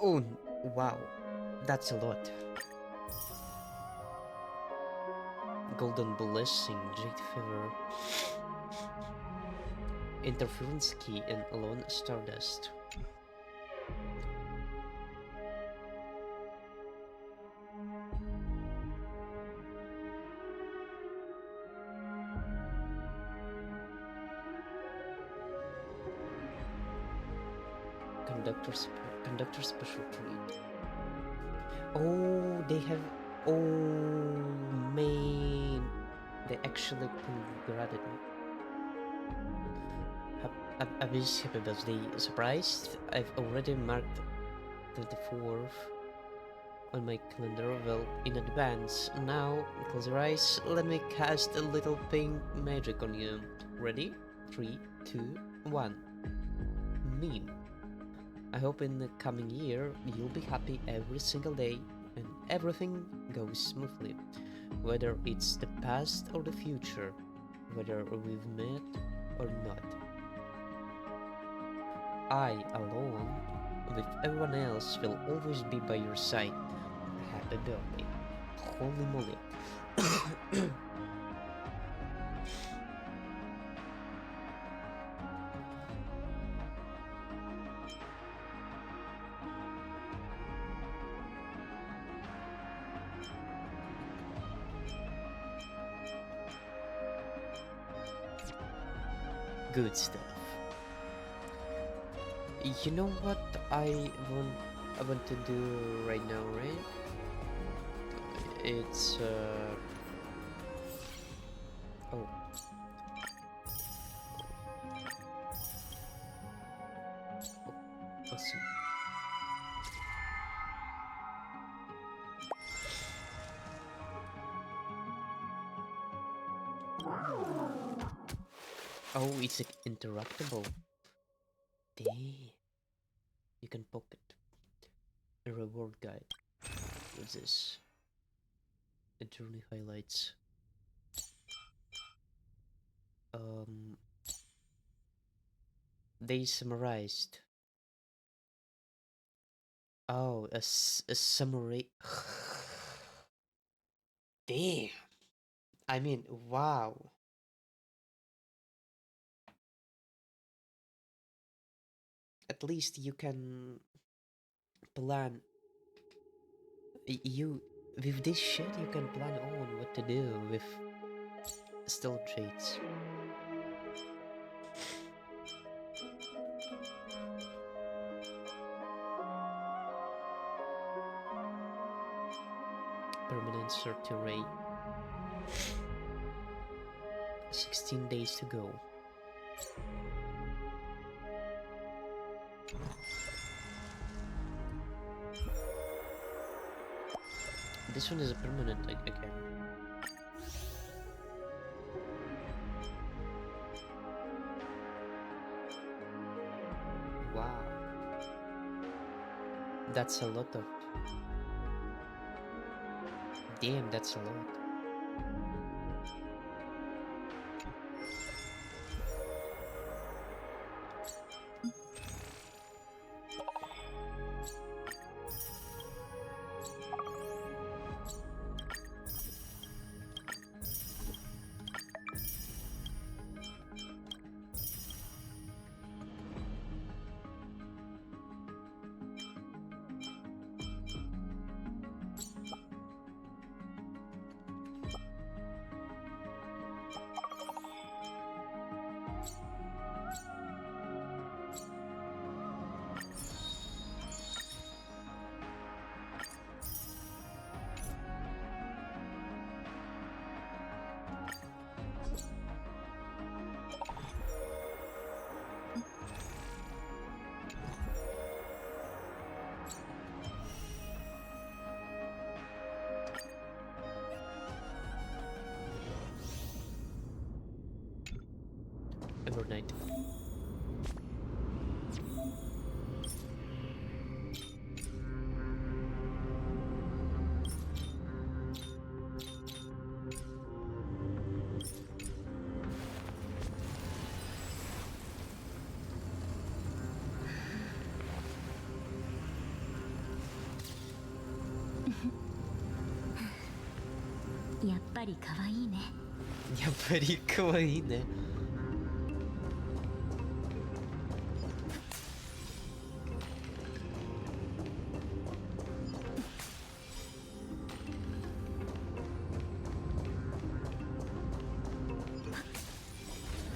Oh, wow. That's a lot. Golden Blessing, Jade Feather, Interference Key, and Alone Stardust. Conductor, Conductor Special Treat. Oh, they have. Oh, man. They actually congratulated me. A wish happy birthday. Surprised? I've already marked 24th on my calendar well in advance. Now, close your eyes. Let me cast a little pink magic on you. Ready? 3, 2, 1. Meme. I hope in the coming year you'll be happy every single day and everything goes smoothly. Whether it's the past or the future, whether we've met or not. I, alone, with everyone else, will always be by your side. Happy birthday. Holy moly. Good stuff. You know what I want to do right now, right? It's oh, awesome. Oh, it's like interruptible. Damn. You can pocket a reward guide. What's this? A journey highlights. Um, they summarized. Oh, a summary. Damn. I mean, wow. At least you can plan. You with this shit, you can plan on what to do with still traits. Permanent Circuit Ray. 16 days to go. This one is a permanent again. Wow. That's a lot of... Damn, that's a lot. Overnight. やっぱり可愛いね。やっぱり可愛いね。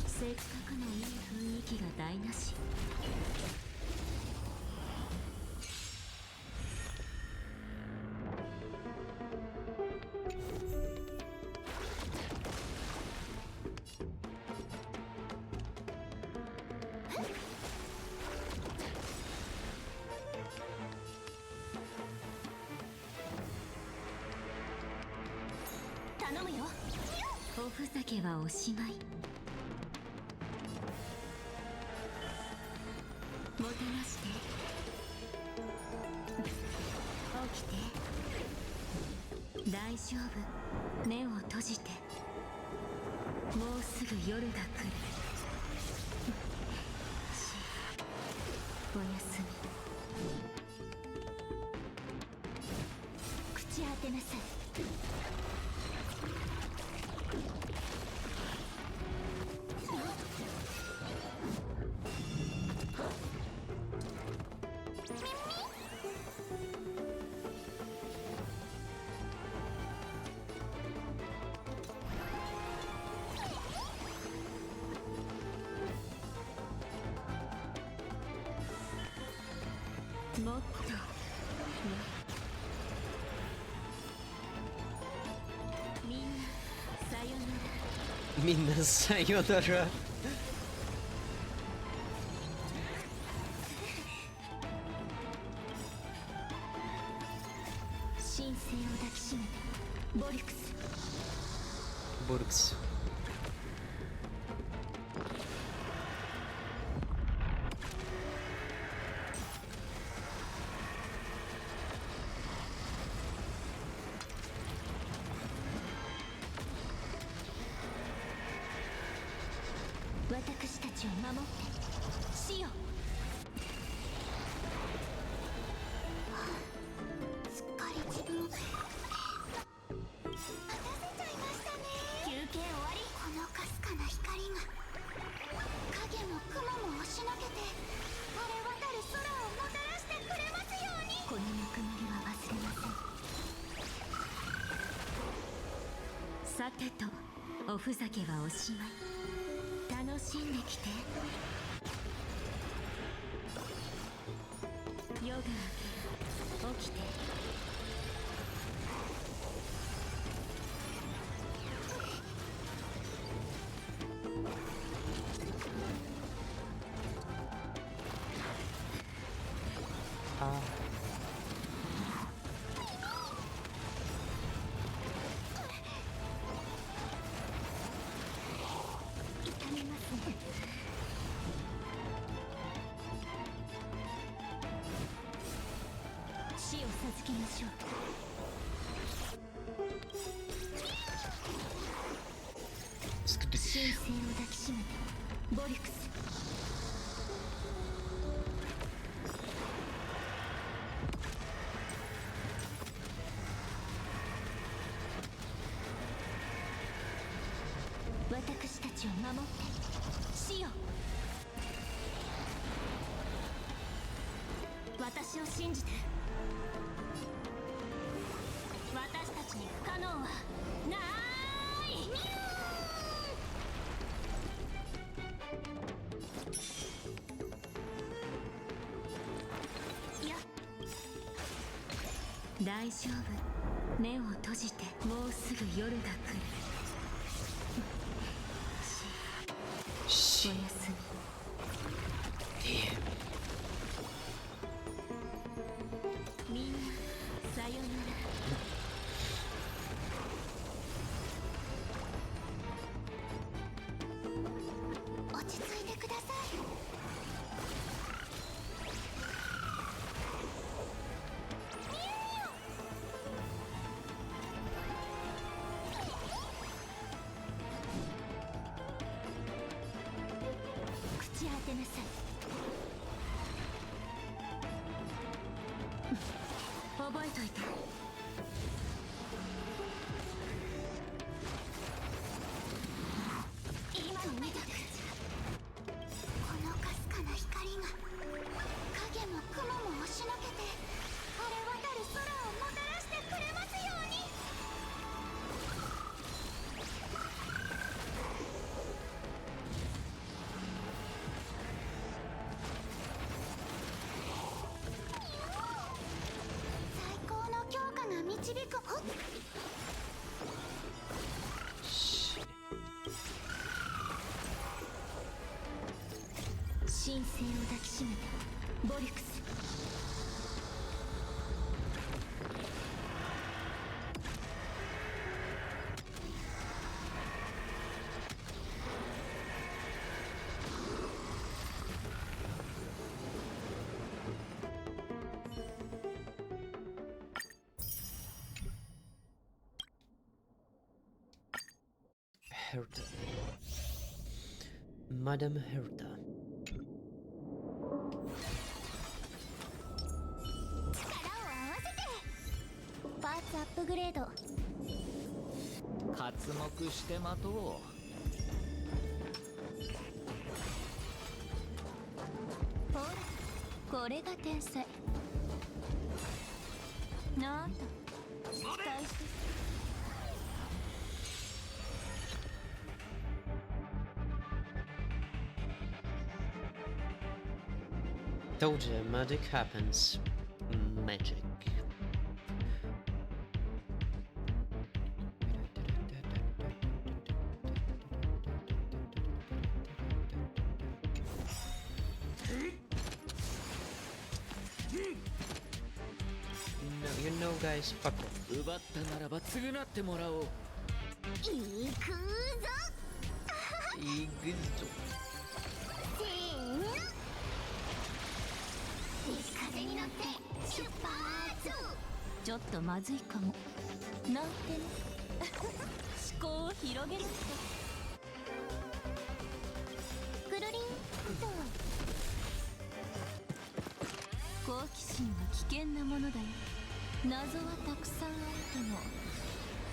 せっかくのいい雰囲気が台無し。頼むよ。おふざけはおしまい。もてなして。起きて。大丈夫。目を閉じて。もうすぐ夜が来る。おやすみ。口当てなさい。もっと、ね、みんなさよなら。みんなさよなら。神聖を抱きしめてボリクス。ボルクス。私たちを守って死よ。すっかり自分を待たせちゃいましたね。休憩終わり。このかすかな光が影も雲も押しのけて晴れ渡る空をもたらしてくれますように。このぬくもりは忘れません。さてとおふざけはおしまい。楽しんできて。夜が明け起きて。あ痛みますね。死を授けましょう。スクリ神聖を抱きしめてボリクス。私たちを守って死よ。私を信じて。私たちに不可能はない。いや、大丈夫。目を閉じて。もうすぐ夜が来る。しおやすみ。みんなさよなら。落ち着いてください。口当てなさい。覚えといて。神聖を抱きしめたボリュクス。Herta. Madame Herta. 力を合わせてパーツアップグレード。刮目して待とう。ほら、これが天才。なんと期待して。Told you, magic happens. Magic. No, you know, guys, fuck off. 奪ったならば償ってもらおう。行くぞ。いいグッド。せーの。西風に乗って出発。ちょっとまずいかも。なんてね。思考を広げると。くるりんと。好奇心は危険なものだよ。謎はたくさんあっても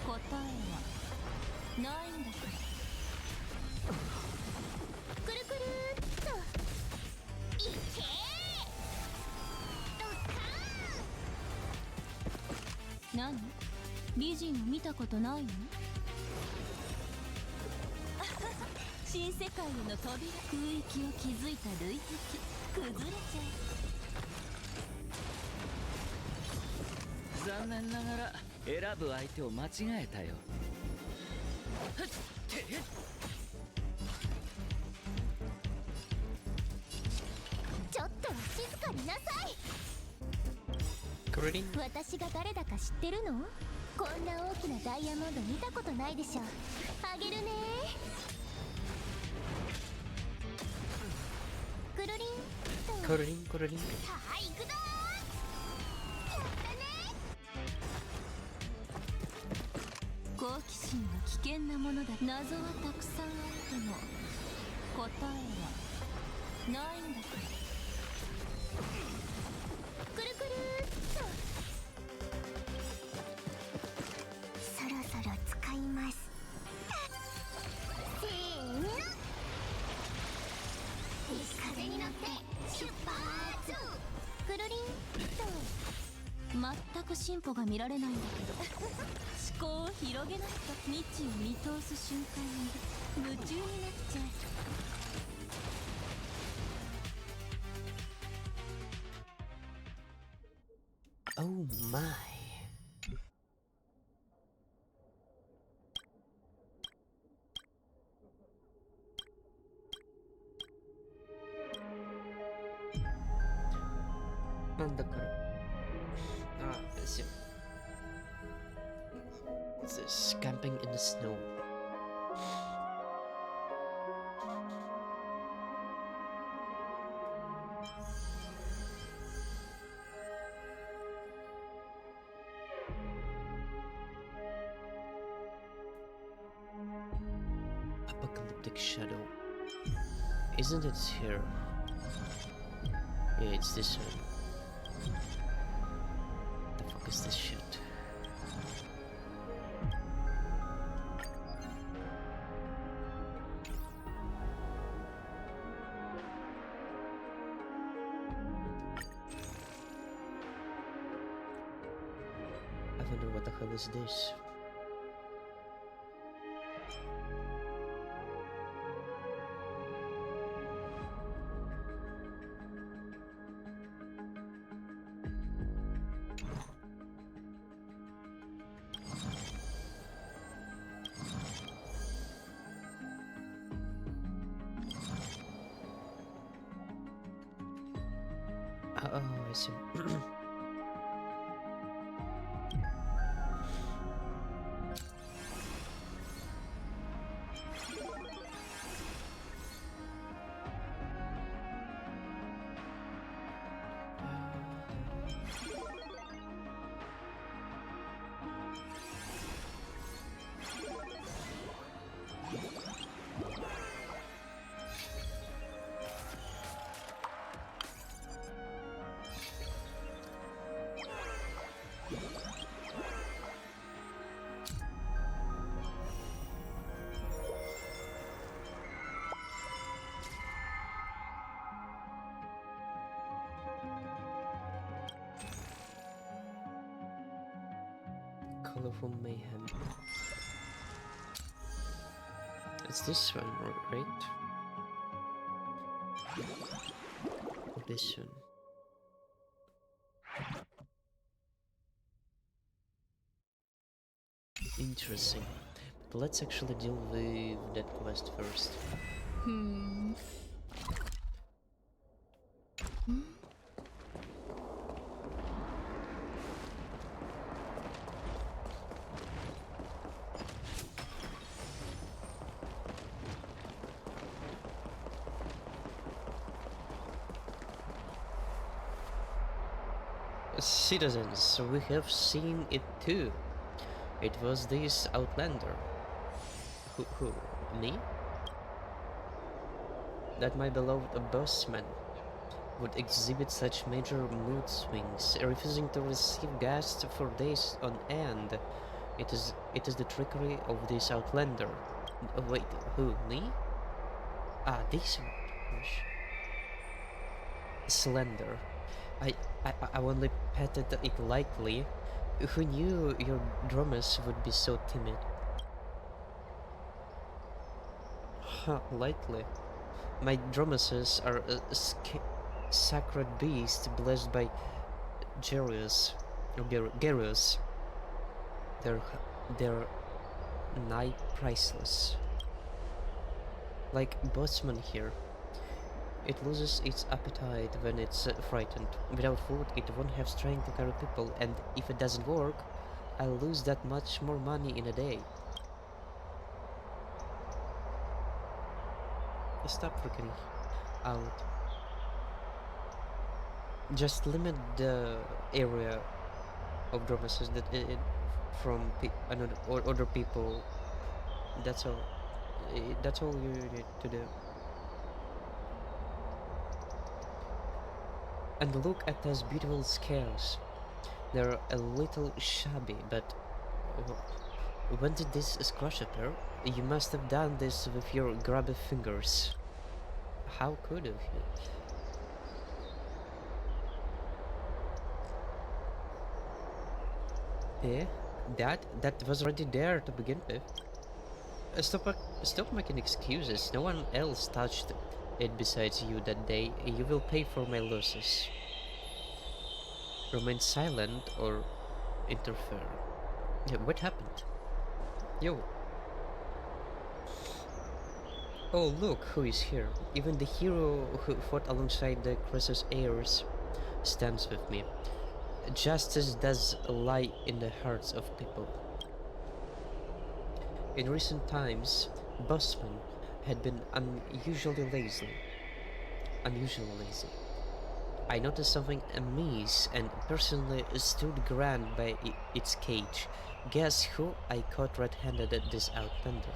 答えはないんだから。くるくるっといけー。ドッカーン。何？美人を見たことないの？新世界への扉。空域を築いた類敵崩れちゃう。残念ながら選ぶ相手を間違えたよ。ちょっとは静かになさい。Gritty? 私が誰だか知ってるの？こんな大きなダイヤモンド見たことないでしょ。あげるね。くるりんと。 Gritty, gritty. さあ行くぞー。やったね。好奇心は危険なものだ。謎はたくさんあっても答えはないんだから。くるくるっと。そろそろ使います。せーの。西風に乗って出発。くるりんと。全く進歩が見られないんだけど。思考を広げないと未知を見通す瞬間に夢中になっちゃう。Oh my. So this camping in the snow. Apocalyptic shadow. Isn't it here? Yeah, it's this one. The fuck is this shit? I wonder what the hell is this? Oh, I see. Colorful mayhem. It's this one, right? Or this one. Interesting. But let's actually deal with that quest first. Citizens, we have seen it too. It was this outlander. Who? Me? That my beloved bossman would exhibit such major mood swings, refusing to receive guests for days on end. It is the trickery of this outlander. Wait, who? Me? Ah, this one. Gosh. Slender. I only petted it lightly. Who knew your drummers would be so timid? Huh, lightly. My drummers are a sacred beast blessed by Gerius. Or Gerius. They're nigh priceless. Like Botsman here. It loses its appetite when it's frightened. Without food, it won't have strength to carry people, and if it doesn't work, I'll lose that much more money in a day. Stop freaking out. Just limit the area of dramas that from another or other people. That's all. That's all you need to do. And look at those beautiful scales. They're a little shabby, but when did this scratch appear? You must have done this with your grubby fingers. How could you? Yeah, that was already there to begin with. Stop making excuses. No one else touched it besides you that day. You will pay for my losses. Remain silent or interfere. Yeah, what happened? Yo. Oh, look who is here. Even the hero who fought alongside the Croesus heirs stands with me. Justice does lie in the hearts of people. In recent times, Busman had been unusually lazy. I noticed something amiss and personally stood ground by its cage. Guess who I caught red-handed at this outlander?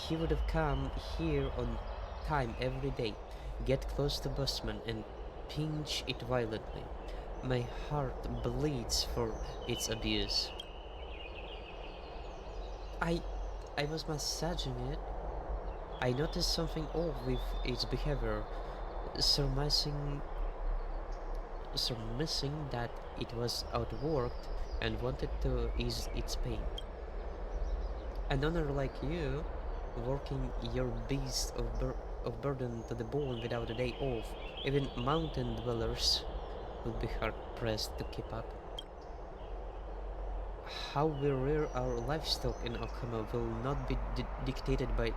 He would have come here on time every day, get close to Busman and pinch it violently. My heart bleeds for its abuse. I I was massaging it. I noticed something odd with its behavior, surmising surmising that it was outworked and wanted to ease its pain. An owner like you, working your beast of burden to the bone without a day off, even mountain dwellers would be hard pressed to keep up. How we rear our livestock in Okama will not be dictated by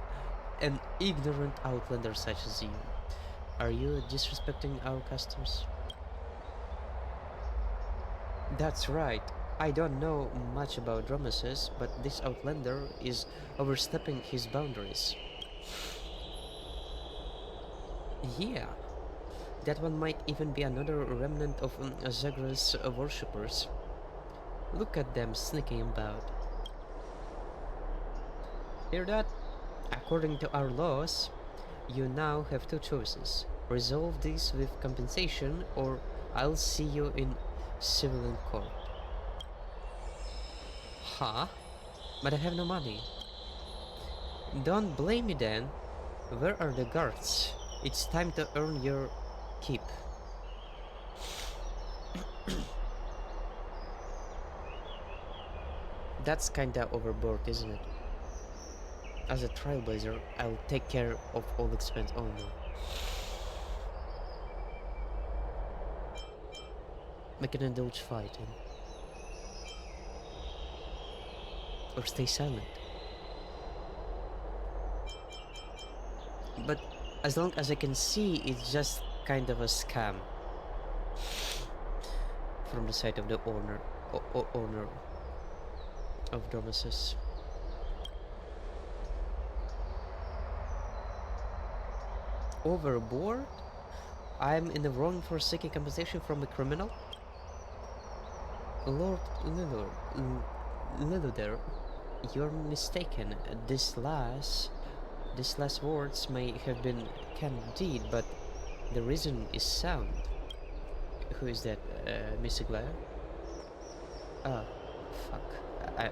an ignorant outlander such as you. Are you disrespecting our customs? That's right. I don't know much about Dromeses, but this outlander is overstepping his boundaries. Yeah, that one might even be another remnant of Zagreus worshippers. Look at them sneaking about. Hear that? According to our laws, you now have two choices. Resolve this with compensation, or I'll see you in civilian court. Huh? But I have no money. Don't blame me then. Where are the guards? It's time to earn your keep. That's kinda overboard, isn't it? As a trailblazer, I'll take care of all expense. Oh no. Make an indulge fighting. Or stay silent. But as long as I can see, it's just kind of a scam from the side of the owner of Dromeses. Overboard? I'm in the wrong for seeking compensation from a criminal? Lord Lillider, you're mistaken. These last words may have been candid, but the reason is sound. Who is that? Miss Aglaya? Ah, fuck.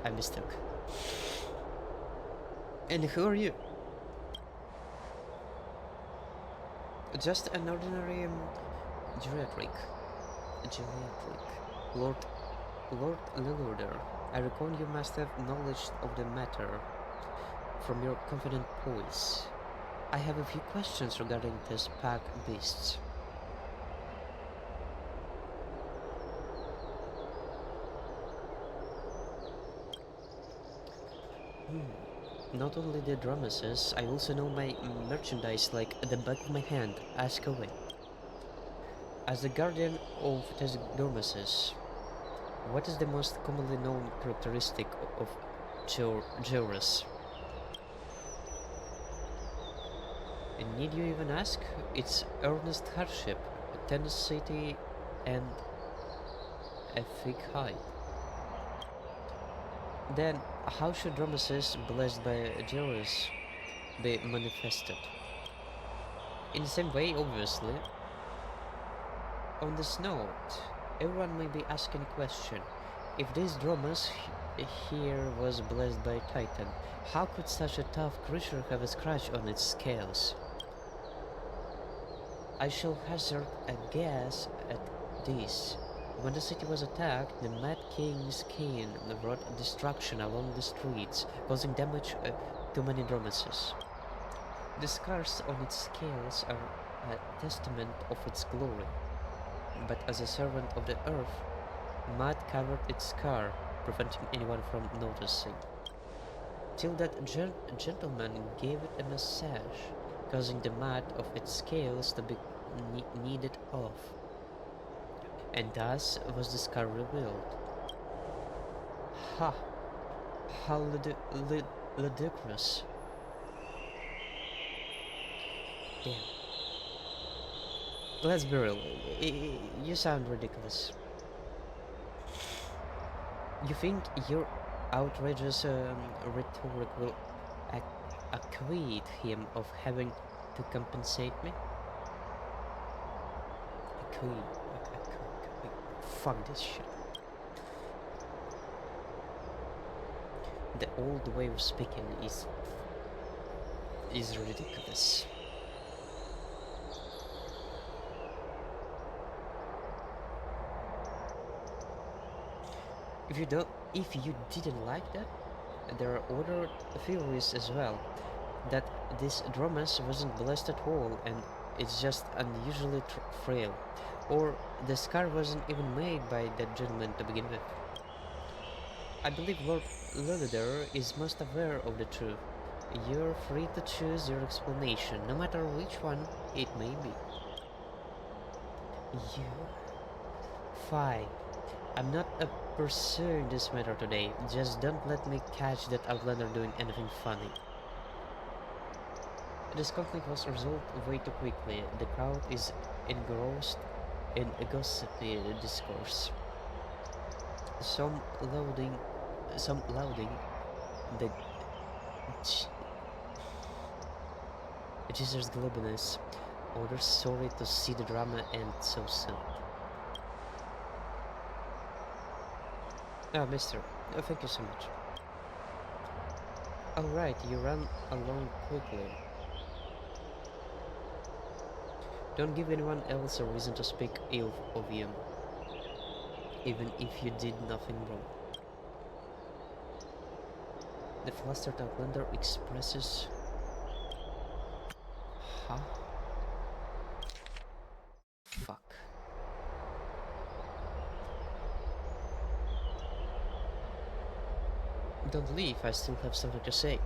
I mistook. And who are you? Just an ordinary geriatric. Lord Lillider, I reckon you must have knowledge of the matter from your confident voice. I have a few questions regarding these pack beasts. Not only the Dromeses, I also know my merchandise like the back of my hand. Ask away. As the guardian of the Dromeses, what is the most commonly known characteristic of Georus? And need you even ask? It's earnest hardship, tenacity, and a thick hide. Then, how should Dromeses, blessed by Georus, be manifested? In the same way, obviously. On this note, everyone may be asking a question. If this Dromes here was blessed by Titan, how could such a tough creature have a scratch on its scales? I shall hazard a guess at this. When the city was attacked, the Mad King's cane wrought destruction along the streets, causing damage to many Dromeses. The scars on its scales are a testament of its glory. But as a servant of the earth, mud covered its scar, preventing anyone from noticing. Till that gentleman gave it a massage, causing the mud of its scales to be kneaded off. And thus was the scar revealed. Ha! How ludicrous. Damn. Let's be real, you sound ridiculous. You think your outrageous rhetoric will acquit him of having to compensate me? Fuck this shit. The old way of speaking is ridiculous. If you didn't like that, there are other theories as well. That this Dromes wasn't blessed at all and it's just unusually frail. Or the scar wasn't even made by that gentleman to begin with. I believe Lord Lillider is most aware of the truth. You're free to choose your explanation, no matter which one it may be. You... Fine. I'm not pursuing this matter today. Just don't let me catch that outlander doing anything funny. This conflict was resolved way too quickly. The crowd is engrossed in a gossipy discourse. Some lauding the Jesus' glibness, others sorry to see the drama end so soon. Ah, mister, thank you so much. Alright, you ran along quickly. Don't give anyone else a reason to speak ill of you, even if you did nothing wrong. The flustered outlander expresses... Huh? Fuck. Don't leave, I still have something to say.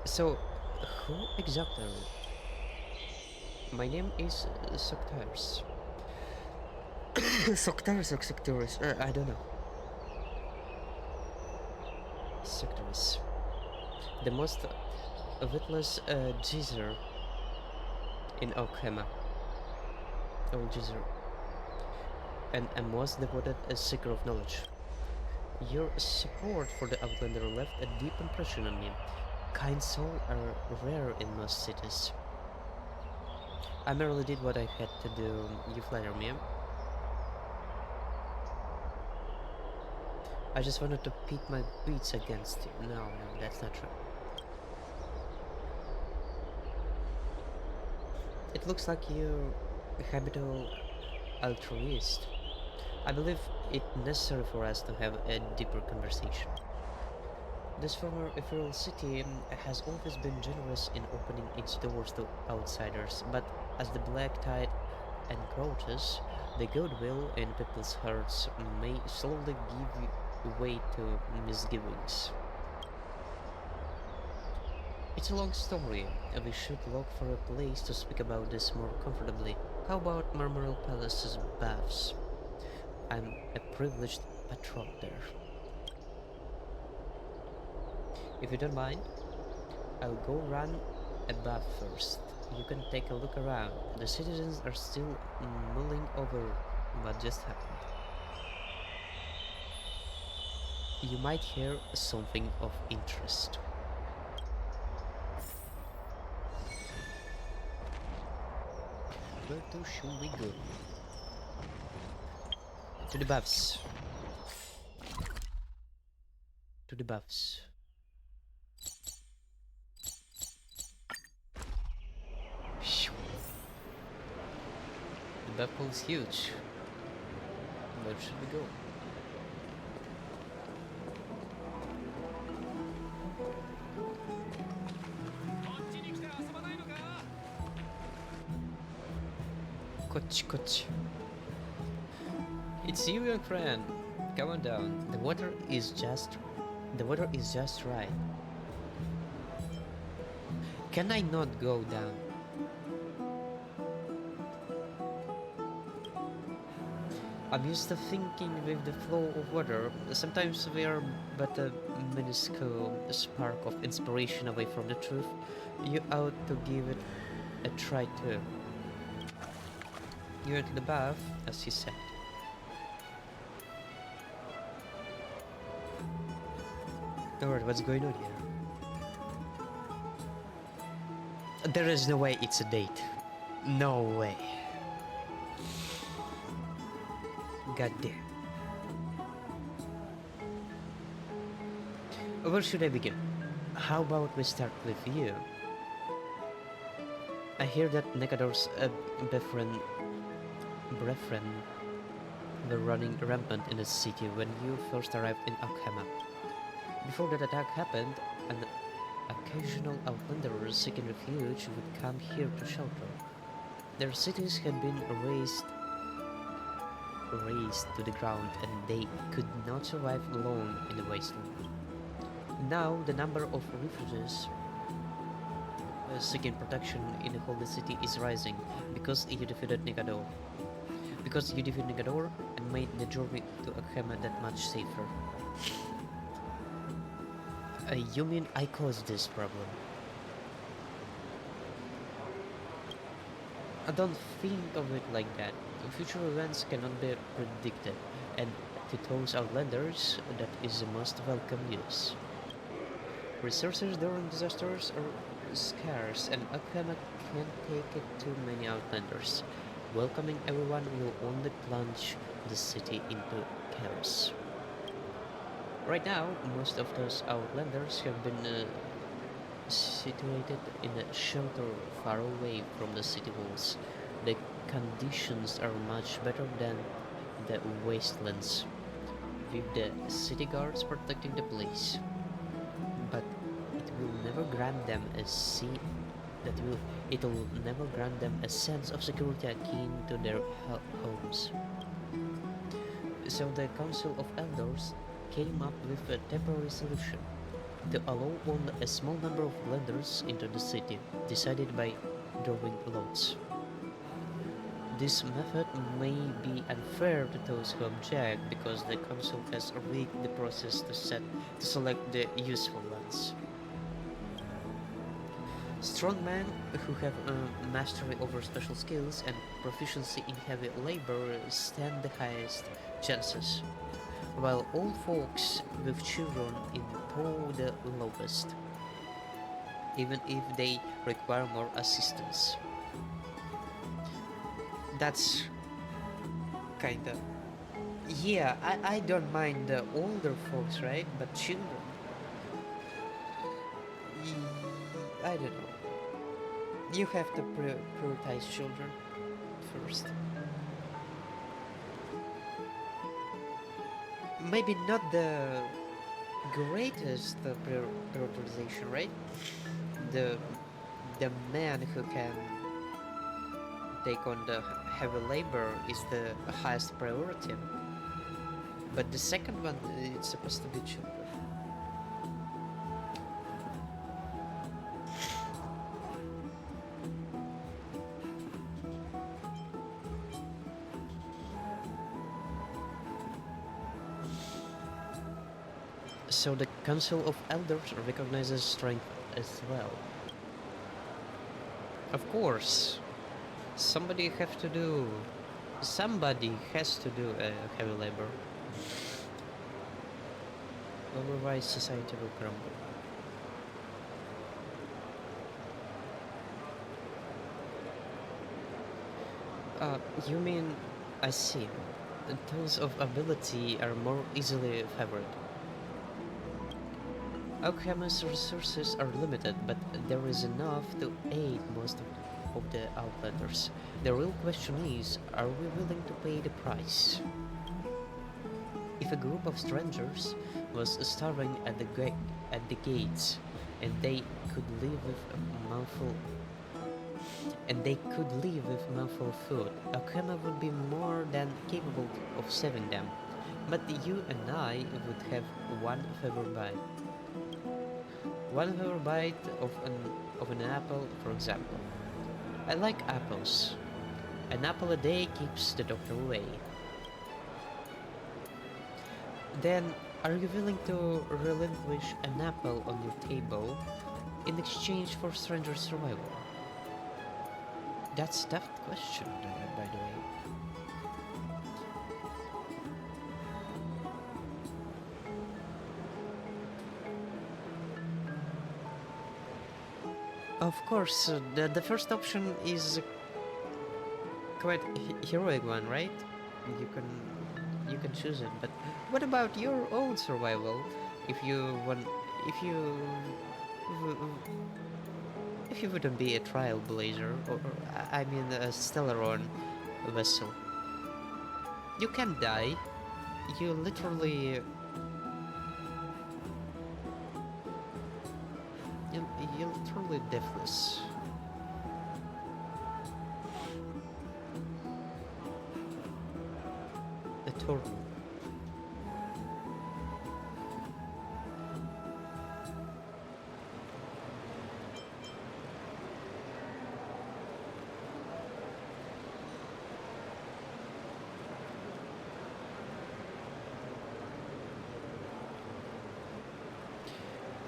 So, who exactly are you? My name is Soctaris. Soctaris, I don't know. Soctaris. The most witless geezer in Okhema. Oh, geezer. And a most devoted seeker of knowledge. Your support for the Outlander left a deep impression on me. Kind souls are rare in most cities. I merely did what I had to do. You flatter me. I just wanted to pit my beats against you. No, that's not true. It looks like you're a habitual altruist. I believe it necessary for us to have a deeper conversation. This former ethereal city has always been generous in opening its doors to outsiders, but as the black tide encroaches, the goodwill in people's hearts may slowly give way to misgivings. It's a long story, and we should look for a place to speak about this more comfortably. How about Marmoral Palace's baths? I'm a privileged patron there. If you don't mind, I'll go run a bath first. You can take a look around. The citizens are still mulling over what just happened. You might hear something of interest. Where to should we go? To the baths. To the baths. The bath pool is huge. Where should we go? Koch. It's you, young friend. Come on down. The water is just right. Can I not go down? I'm used to thinking with the flow of water. Sometimes we are but a minuscule spark of inspiration away from the truth. You ought to give it a try too. You enter the bath, as he said. Alright, what's going on here? There is no way it's a date. No way. God damn. Where should I begin? How about we start with you? I hear that Nekador's brethren were running rampant in the city when you first arrived in Okhema. Before that attack happened, an occasional outlanderers seeking refuge would come here to shelter. Their cities had been razed to the ground, and they could not survive long in the wasteland. Now the number of refugees seeking protection in the holy city is rising because you defeated Nigador. Because you defeated Nigador and made the journey to Akhema that much safer. You mean I caused this problem? I don't think of it like that. Future events cannot be predicted, and to those outlanders, that is a most welcome news. Resources during disasters are scarce, and Akhema can't take it too many outlanders. Welcoming everyone will only plunge the city into chaos. Right now, most of those outlanders have been situated in a shelter far away from the city walls. The conditions are much better than the wastelands, with the city guards protecting the place. But it will never grant them a it'll never grant them a sense of security akin to their homes. So the Council of Elders came up with a temporary solution to allow only a small number of lenders into the city, decided by drawing lots. This method may be unfair to those who object because the council has rigged the process to select the useful ones. Strong men who have mastery over special skills and proficiency in heavy labor stand the highest chances, while old folks with children in tow the lowest, even if they require more assistance. That's kinda. Yeah, I don't mind the older folks, right? But children. I don't know. You have to prioritize children first. Maybe not the greatest prioritization, right? The the man who can take on the heavy labor is the highest priority. But the second one, it's supposed to be children. So the Council of Elders recognizes strength as well. Of course, somebody has to do heavy labor. Otherwise society will crumble. You mean, I see. Those of ability are more easily favored. Alchemist's resources are limited, but there is enough to aid most of the Outlanders. The real question is, are we willing to pay the price? If a group of strangers was starving at the gates, and they could live with a mouthful of food, Alchema would be more than capable of saving them. But you and I would have one favor bite. One more bite of an apple, for example. I like apples. An apple a day keeps the doctor away. Then, are you willing to relinquish an apple on your table in exchange for stranger survival? That's a tough question, by the way. Of course, the first option is quite heroic one, right? You can you can choose it. But what about your own survival? If you want, if you if you wouldn't be a trailblazer, or I mean a Stellaron vessel, you can die. You literally you're literally deathless. Eternal.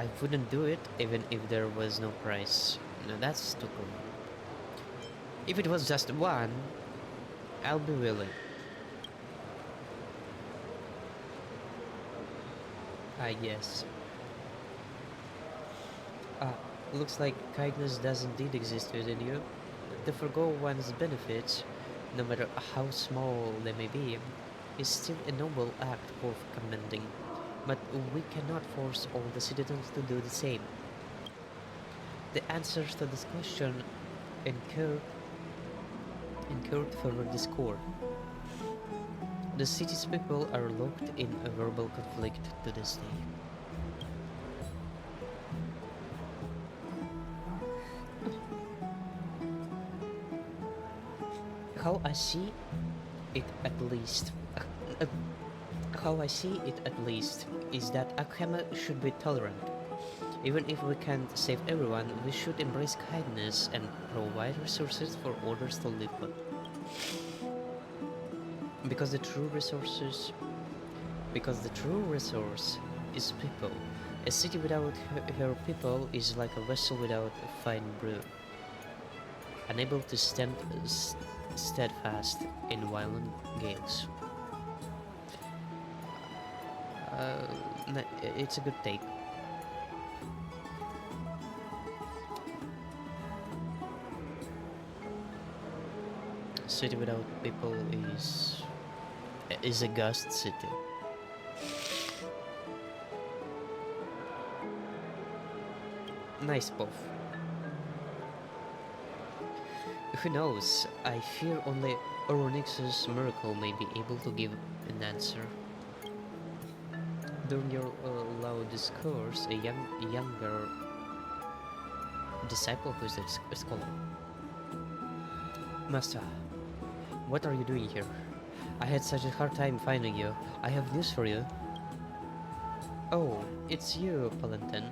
I wouldn't do it even if there was no price. No, that's too cool. If it was just one, I'll be willing. I guess. Ah, looks like kindness does indeed exist within you. To forgo one's benefits, no matter how small they may be, is still a noble act worth commending. But we cannot force all the citizens to do the same. The answers to this question incurred further discord. The city's people are locked in a verbal conflict to this day. How I see it at least, uh, how I see it at least, is that Akhema should be tolerant. Even if we can't save everyone, we should embrace kindness and provide resources for others to live on. Because the true resources, because the true resource is people. A city without her people is like a vessel without a fine brew, unable to stand steadfast in violent gales. It's a good take. City without people is a ghost city. Nice buff. Who knows? I fear only Oronix's miracle may be able to give an answer. During your loud discourse, a younger disciple who's a scholar. Master, what are you doing here? I had such a hard time finding you. I have news for you. Oh, it's you, Paladin.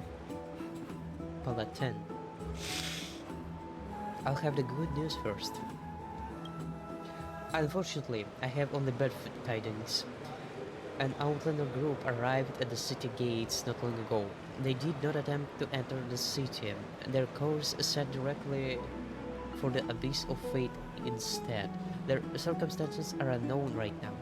I'll have the good news first. Unfortunately, I have only bad tidings. An outlander group arrived at the city gates not long ago. They did not attempt to enter the city. Their course set directly for the abyss of fate instead. Their circumstances are unknown right now.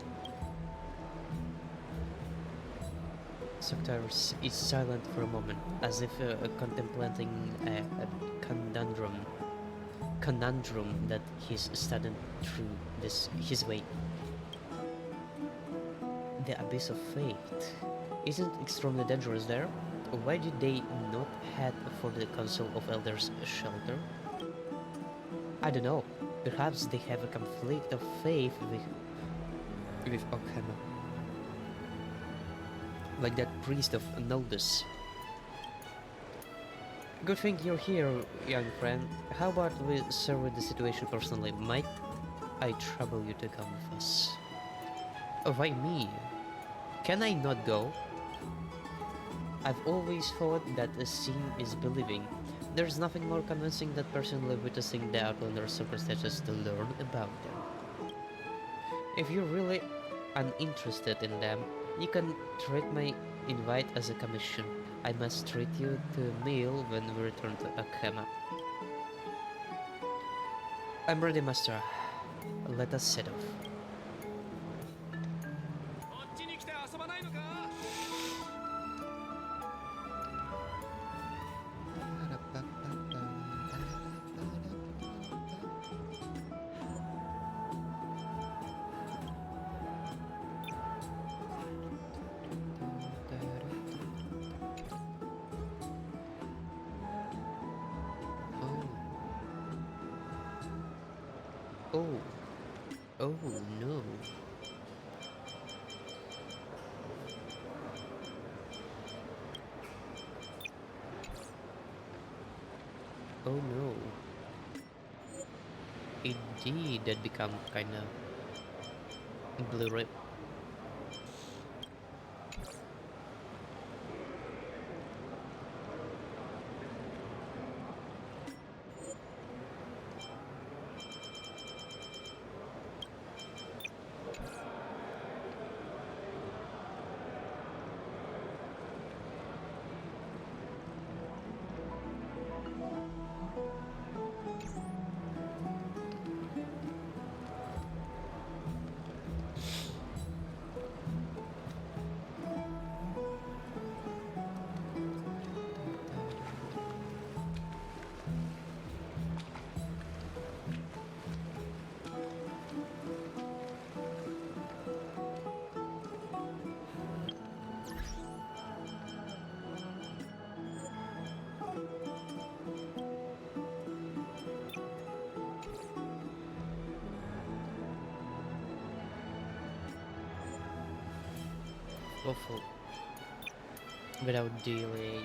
Soctaris is silent for a moment, as if contemplating a conundrum that he's studied through his way. The abyss of fate isn't extremely dangerous there. Why did they not head for the Council of Elders shelter? I don't know. Perhaps they have a conflict of faith with Okhema. Like that priest of Noldus. Good thing you're here, young friend. How about we survey the situation personally? Might I trouble you to come with us? Oh, why me? Can I not go? I've always thought that seeing is believing. There's nothing more convincing than personally witnessing the Outlander's circumstances to learn about them. If you're really uninterested in them, you can treat my invite as a commission. I must treat you to a meal when we return to Akhema. I'm ready, Master. Let us set off. Oh. Oh no. Oh no. Indeed, that become kinda blurry. awful without delay.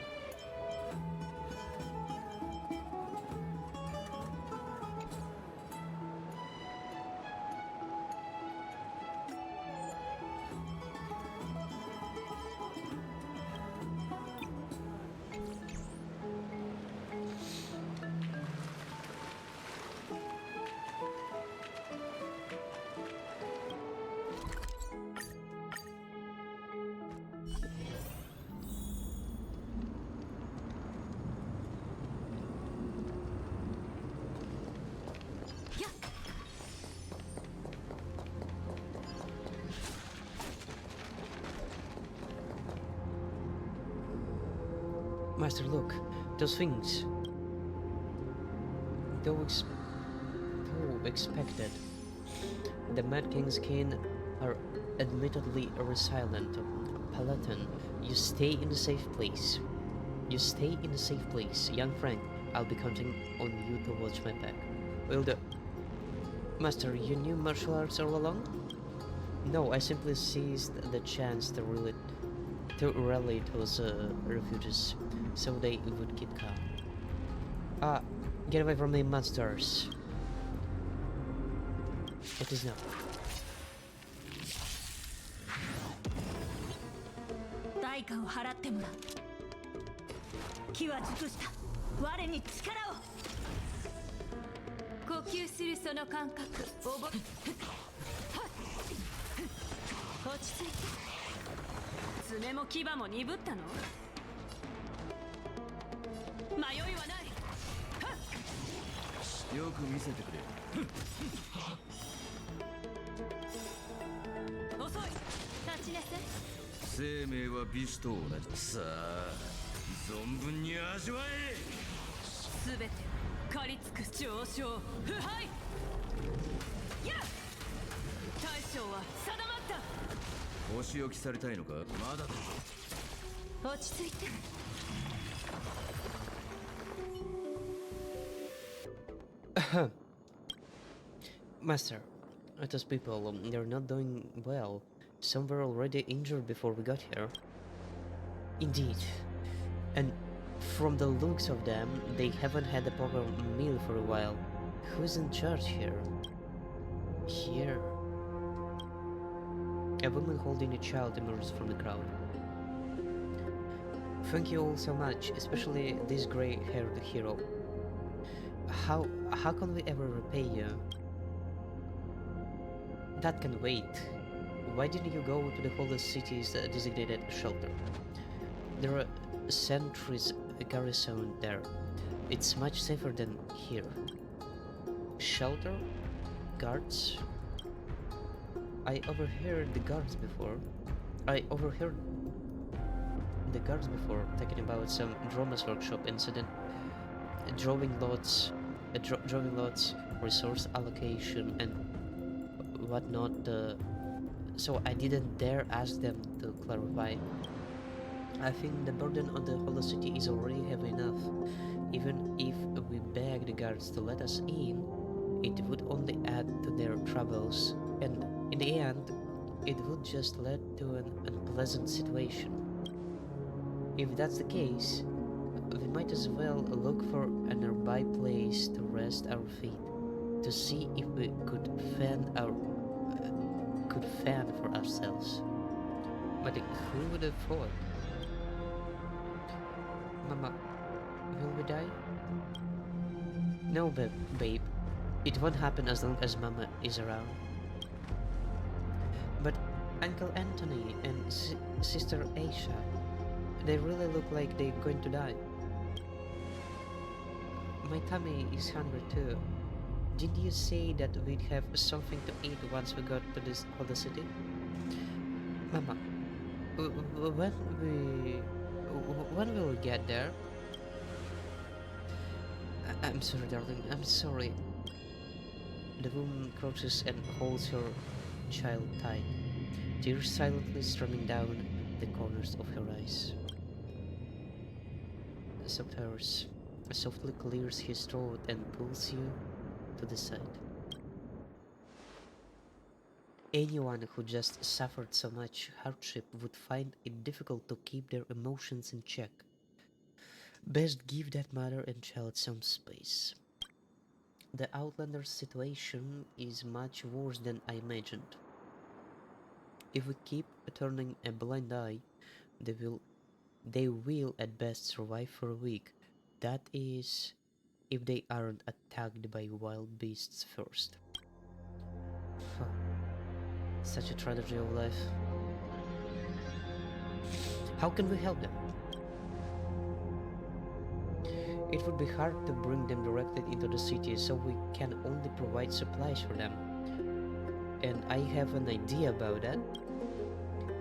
Master, look, those things. Though, though expected, the Mad King's kin are admittedly resilient. Paladin, you stay in a safe place. You stay in a safe place. Young Frank, I'll be counting on you to watch my back. Will do. Master, you knew martial arts all along? No, I simply seized the chance to rally those refugees, so they would keep calm. Ah, get away from me, monsters! It is now. 代価を払ってもらう。気は熟した。我に力を。呼吸するその感覚。落ち着いて。爪も牙も鈍ったの？迷いはない。よく見せてくれ。遅い。立ちなさい。生命は美酒と同じ。さあ、存分に味わえ。すべて狩り尽くす上昇。腐敗。やっ。大将は定まった。お仕置きされたいのか？まだだ。落ち着いて。Master, those people, they're not doing well. Some were already injured before we got here. Indeed. And from the looks of them, they haven't had a proper meal for a while. Who's in charge here? Here. A woman holding a child emerged from the crowd. Thank you all so much, especially this grey-haired hero. How can we ever repay you? That can wait. Why didn't you go to the holy city's designated shelter? There are sentries garrisoned there. It's much safer than here. Shelter? Guards? I overheard the guards before talking about some Droma's workshop incident, drawing lots, resource allocation, and whatnot. So I didn't dare ask them to clarify. I think the burden on the whole city is already heavy enough. Even if we beg the guards to let us in, it would only add to their troubles, and in the end, it would just lead to an unpleasant situation. If that's the case, we might as well look for a nearby place to rest our feet, to see if we could fend for ourselves. But who would have thought? Mama, will we die? No, babe. It won't happen as long as Mama is around. But Uncle Anthony and Sister Aisha, they really look like they're going to die. My tummy is hungry too. Didn't you say that we'd have something to eat once we got to this other city? Mama, when will we get there? I'm sorry, darling. I'm sorry. The woman crouches and holds her child tight, tears silently streaming down the corners of her eyes. Sophters softly clears his throat and pulls you to the side. Anyone who just suffered so much hardship would find it difficult to keep their emotions in check. Best give that mother and child some space. The Outlander's situation is much worse than I imagined. If we keep turning a blind eye, they will at best survive for a week. That is, if they aren't attacked by wild beasts first. Huh. Such a tragedy of life. How can we help them? It would be hard to bring them directly into the city, so we can only provide supplies for them. And I have an idea about that.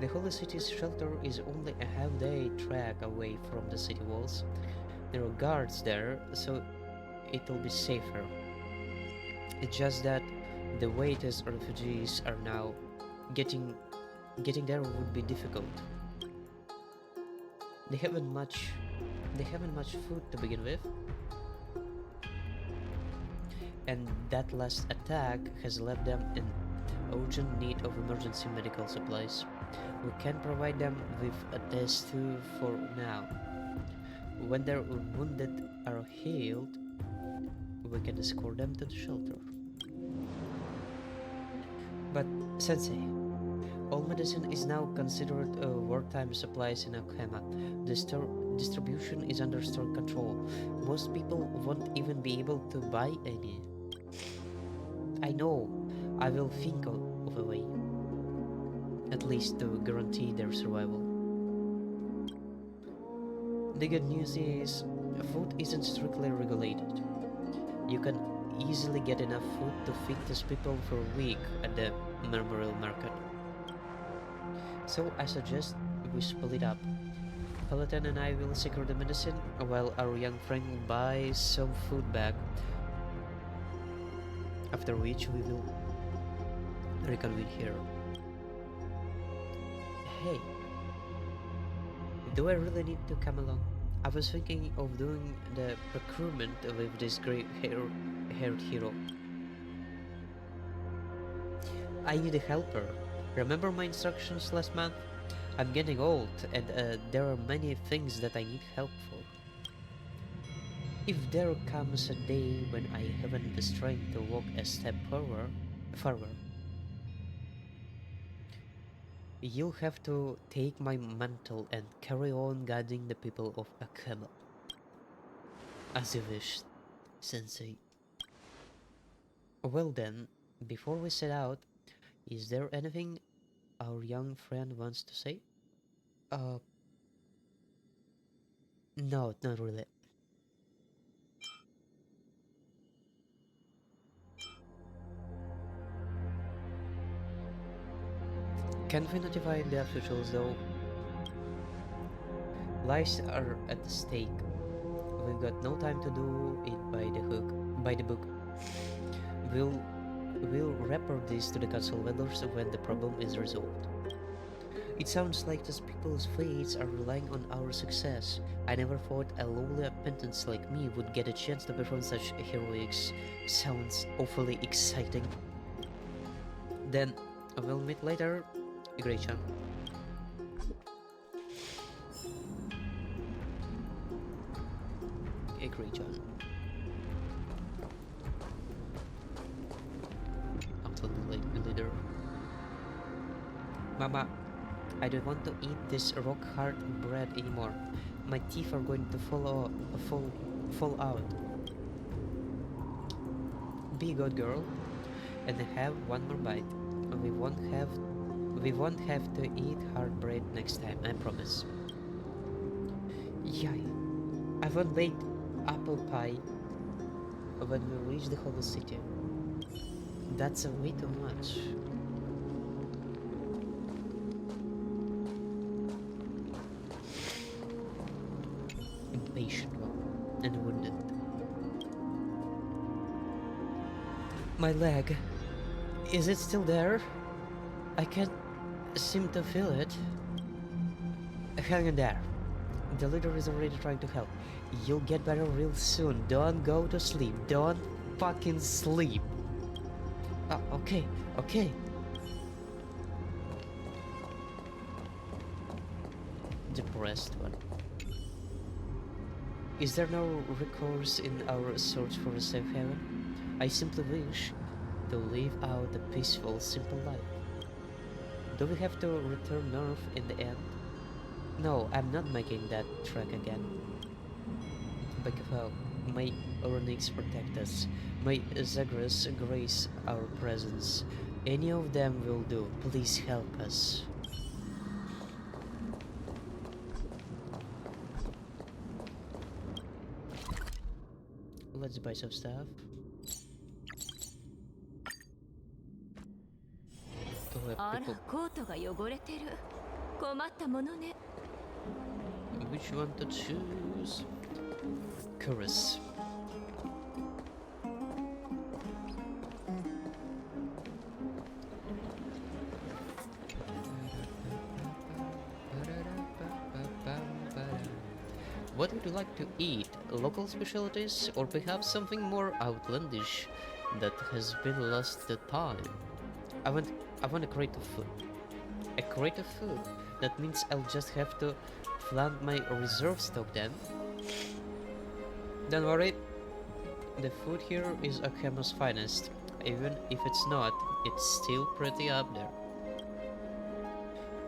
The Holy City's shelter is only a half-day trek away from the city walls. There are guards there, so it'll be safer. It's just that the wait as refugees are now getting there would be difficult. They haven't much food to begin with. And that last attack has left them in urgent need of emergency medical supplies. We can provide them with this too for now. When their wounded are healed, we can escort them to the shelter. But Sensei, all medicine is now considered wartime supplies in Okama. The distribution is under store control. Most people won't even be able to buy any. I know. I will think of a way. At least to guarantee their survival. The good news is, food isn't strictly regulated. You can easily get enough food to feed these people for a week at the Memorial Market. So I suggest we split up. Peloton and I will secure the medicine, while our young friend will buy some food back. After which we will reconvene here. Hey, do I really need to come along? I was thinking of doing the procurement with this gray-haired hero. I need a helper. Remember my instructions last month? I'm getting old, and there are many things that I need help for. If there comes a day when I haven't the strength to walk a step forward, you'll have to take my mantle and carry on guiding the people of Akama. As you wish, Sensei. Well then, before we set out, is there anything our young friend wants to say? No, not really. Can't we notify the officials though? Lives are at stake. We've got no time to do it by the book. We'll report this to the council vendors when the problem is resolved. It sounds like those people's fates are relying on our success. I never thought a lowly apprentice like me would get a chance to perform such heroics. Sounds awfully exciting. Then, we'll meet later. Great-chan. Great-chan. Until the leader. Mama, I don't want to eat this rock-hard bread anymore. My teeth are going to fall out. Be a good girl and have one more bite. We won't have to eat hard bread next time, I promise. Yay! I won't bake apple pie when we reach the Holy City. That's way too much. Impatient one and wounded. My leg. Is it still there? I can't seem to feel it. Hang in there. The leader is already trying to help. You'll get better real soon. Don't go to sleep. Don't fucking sleep. Okay. forest one. Is there no recourse in our search for a safe haven? I simply wish to live out a peaceful, simple life. Do we have to return north in the end? No, I'm not making that trek again. Back of hell, may Oronix protect us. May Zagreus grace our presence. Any of them will do. Please help us. Let's buy some stuff. Oh, people. コートが汚れてる。困ったものね。 Which one to choose? Chorus. What would you like to eat? Local specialties, or perhaps something more outlandish that has been lost to time? I want a crate of food. A crate of food? That means I'll just have to flaunt my reserve stock then. Don't worry, the food here is Akema's finest. Even if it's not, it's still pretty up there.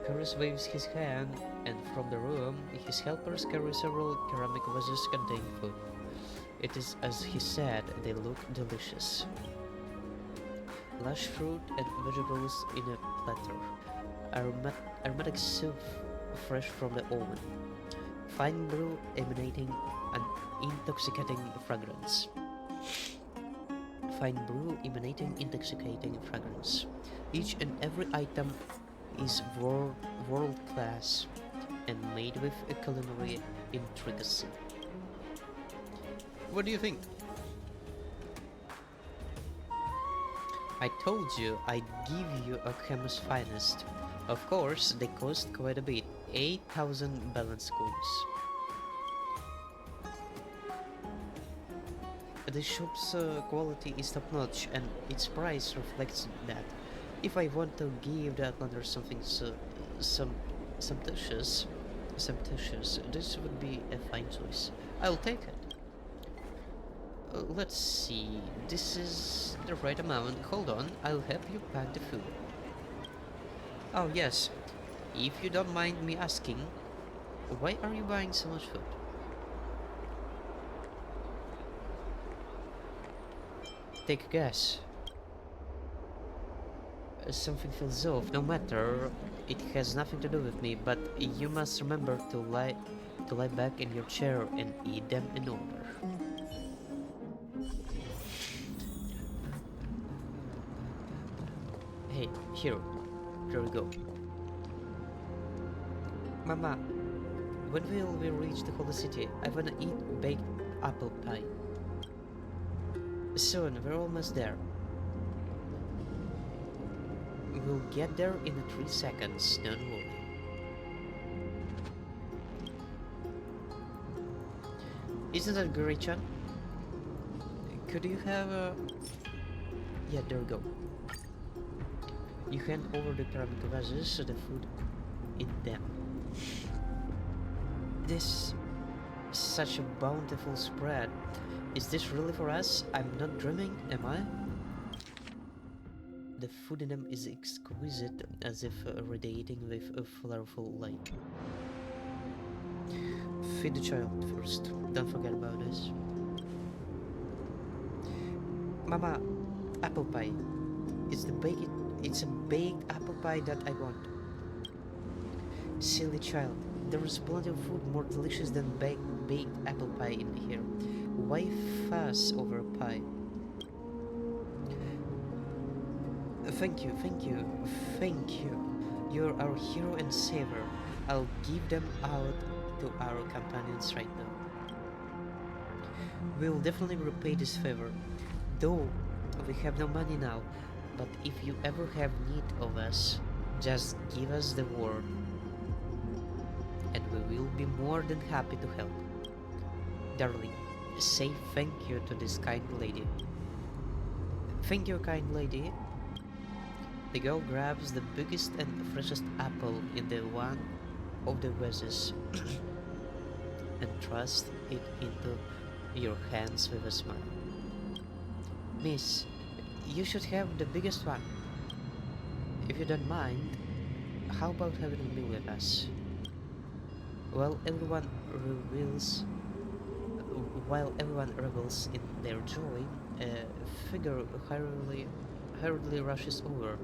Chorus waves his hand, and from the room, his helpers carry several ceramic vases containing food. It is as he said, they look delicious. Lush fruit and vegetables in a platter. Aromatic soup fresh from the oven. Fine brew emanating an intoxicating fragrance. Fine brew emanating intoxicating fragrance. Each and every item is world class and made with a culinary intricacy. What do you think? I told you I'd give you Akema's finest. Of course, they cost quite a bit, 8,000 balance coins. The shop's quality is top-notch, and its price reflects that. If I want to give the Outlander something sumptuous, this would be a fine choice. I'll take it. Let's see, this is the right amount. Hold on, I'll help you pack the food. Oh yes, if you don't mind me asking, why are you buying so much food? Take a guess. Something feels off. No matter, it has nothing to do with me, but you must remember to lie back in your chair and eat them in order. Hey, here we go. Mama, when will we reach the holy city? I wanna eat baked apple pie. Soon, we're almost there. We'll get there in 3 seconds, don't worry. Isn't that great, Chan? Could you have a... Yeah, there we go. You hand over the ceramic vases so the food in them. This is such a bountiful spread. Is this really for us? I'm not dreaming, am I? The food in them is exquisite, as if radiating with a flowerful light. Feed the child first. Don't forget about this. Mama, apple pie. It's a baked apple pie that I want. Silly child. There is plenty of food more delicious than baked apple pie in here. Why fuss over pie? Thank you. You're our hero and savior. I'll give them out to our companions right now. We'll definitely repay this favor. Though we have no money now, but if you ever have need of us, just give us the word. And we will be more than happy to help. Darling, say thank you to this kind lady. Thank you, kind lady. The girl grabs the biggest and freshest apple in the one of the oasis and thrust it into your hands with a smile. Miss, you should have the biggest one. If you don't mind, how about having a meal with us? While everyone reveals, while everyone revels in their joy, a figure hurriedly rushes over.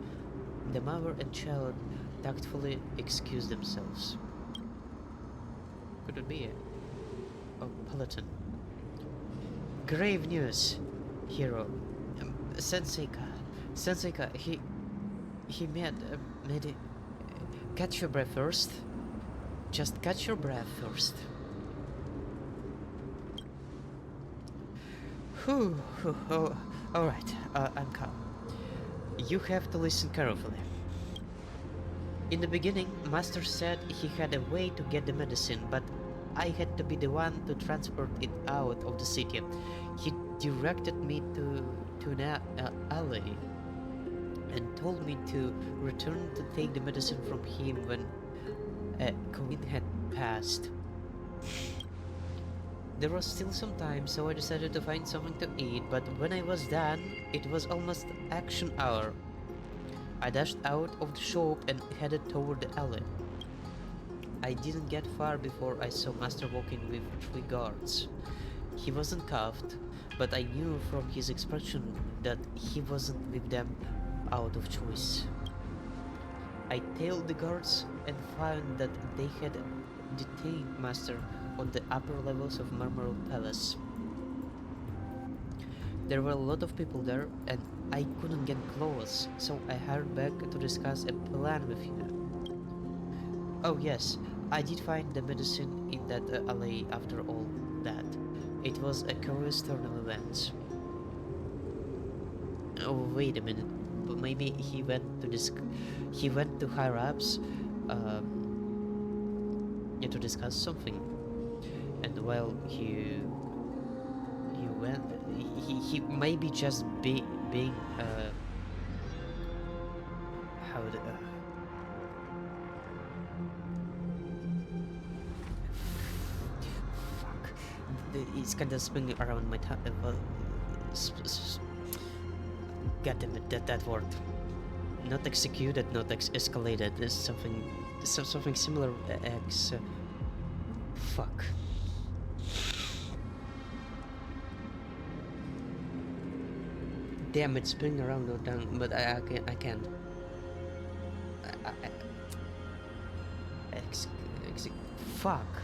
The mother and child tactfully excuse themselves. Could it be a peloton? Grave news, hero. Senseika, he made it. Catch your breath first. Just catch your breath first. Oh, alright, I'm calm. You have to listen carefully. In the beginning, Master said he had a way to get the medicine, but I had to be the one to transport it out of the city. He directed me to an alley and told me to return to take the medicine from him when Corinne had passed. There was still some time, so I decided to find something to eat, but when I was done, it was almost action hour. I dashed out of the shop and headed toward the alley. I didn't get far before I saw Master walking with 3 guards. He wasn't cuffed, but I knew from his expression that he wasn't with them out of choice. I tailed the guards and found that they had detained Master on the upper levels of Marmorel Palace. There were a lot of people there, and I couldn't get close, so I hurried back to discuss a plan with him. Oh yes, I did find the medicine in that alley after all that. It was a curious turn of events. Oh wait a minute, but maybe he went to higher ups, yeah, to discuss something. And while he went, he maybe just being how the fuck, it's kind of spinning around my tongue. God damn it, that word. Not executed, not escalated. There's something similar. Fuck. Damn, it's spinning around the tongue, but I can't. Fuck.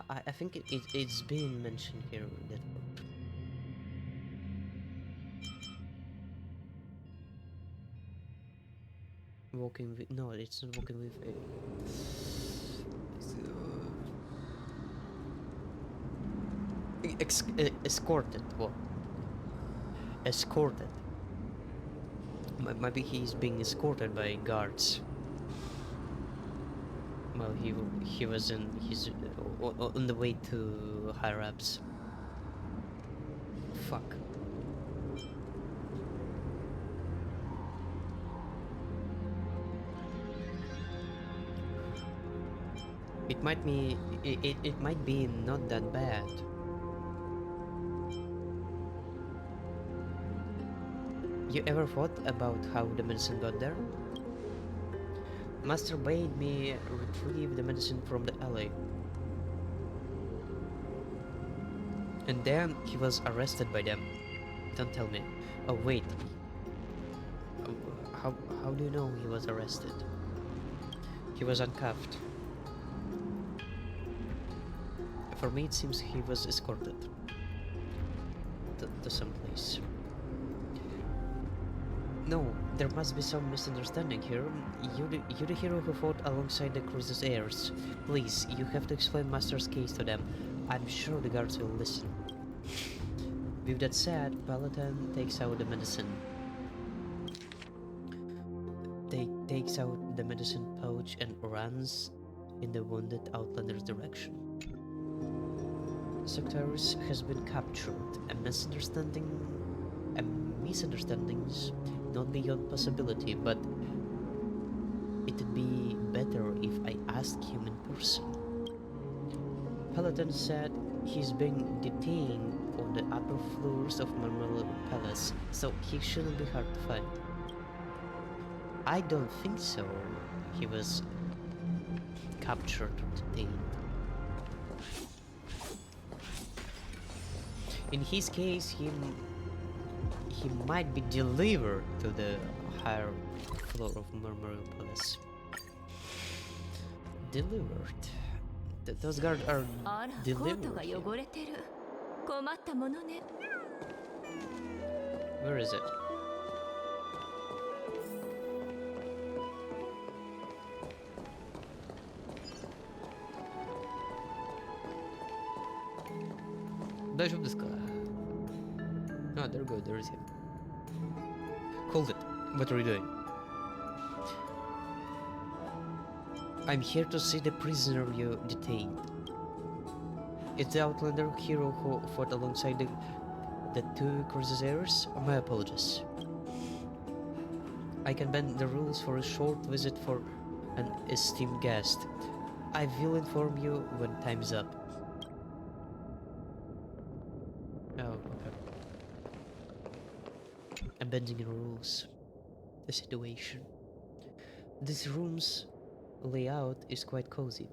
I think it's being mentioned here, that word. Walking with, no, it's not walking with a... escorted, what? Escorted. Maybe he's being escorted by guards. Well, he was in his on the way to higher ups. Fuck. It might be it might be not that bad. You ever thought about how the medicine got there? Master bade me retrieve the medicine from the alley. And then he was arrested by them. Don't tell me. Oh wait. How do you know he was arrested? He was uncuffed. For me it seems he was escorted to some place. No, there must be some misunderstanding here. You're the hero who fought alongside the cruiser's heirs. Please, you have to explain Master's case to them. I'm sure the guards will listen. With that said, Paladin takes out the medicine. Takes out the medicine pouch and runs in the wounded Outlander's direction. Sectaris has been captured. A misunderstandings not beyond possibility, but it'd be better if I asked him in person. Paladin said he's being detained on the upper floors of Marmalade Palace, so he shouldn't be hard to find. I don't think so. He was captured or detained. In his case, he might be delivered to the higher floor of Marmalade Palace. Delivered. Those guards are あら、コートが delivered. 汚れてる。困ったものね。Where is it? Ah, there we go, there is him. Hold it. What are you doing? I'm here to see the prisoner you detained. It's the Outlander hero who fought alongside the two Crusaders. My apologies. I can bend the rules for a short visit for an esteemed guest. I will inform you when time's up. Oh, okay. I'm bending the rules. The situation. This room's layout is quite cozy.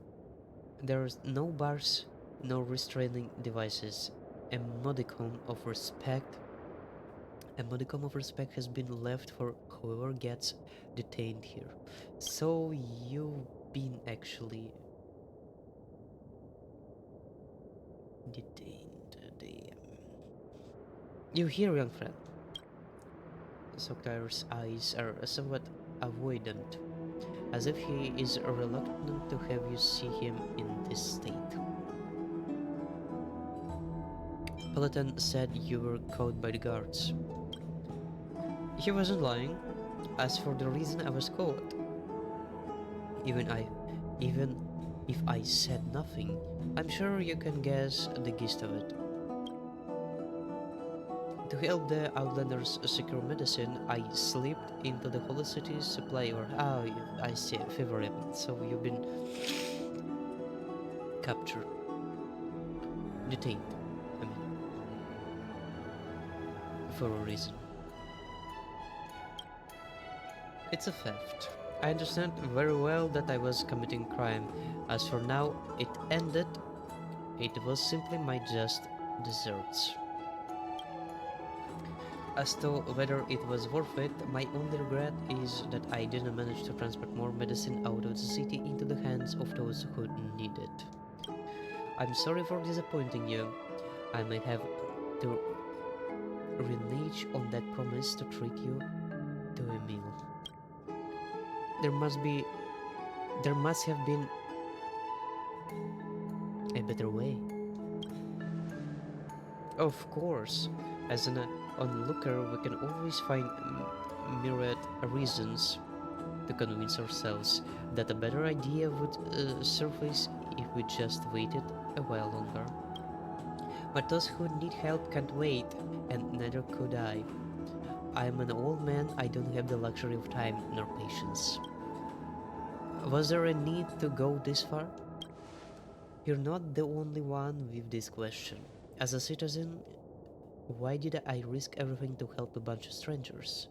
There's no bars, no restraining devices. A modicum of respect has been left for whoever gets detained here. So you've been actually detained. You here, young friend? Soktar's eyes are somewhat avoidant, as if he is reluctant to have you see him in this state. Paladin said you were caught by the guards. He wasn't lying. As for the reason I was caught, even if I said nothing, I'm sure you can guess the gist of it. To help the Outlanders secure medicine, I slipped into the Holy City's supply or I see, favorable. So you've been captured, detained. I mean, for a reason. It's a theft. I understand very well that I was committing crime. As for now, it ended. It was simply my just desserts. As to whether it was worth it, my only regret is that I didn't manage to transport more medicine out of the city into the hands of those who need it. I'm sorry for disappointing you. I might have to renege on that promise to treat you to a meal. There must have been a better way. Of course, as an onlooker, we can always find myriad reasons to convince ourselves that a better idea would surface if we just waited a while longer. But those who need help can't wait, and neither could I. I am an old man, I don't have the luxury of time nor patience. Was there a need to go this far? You're not the only one with this question. As a citizen, why did I risk everything to help a bunch of strangers?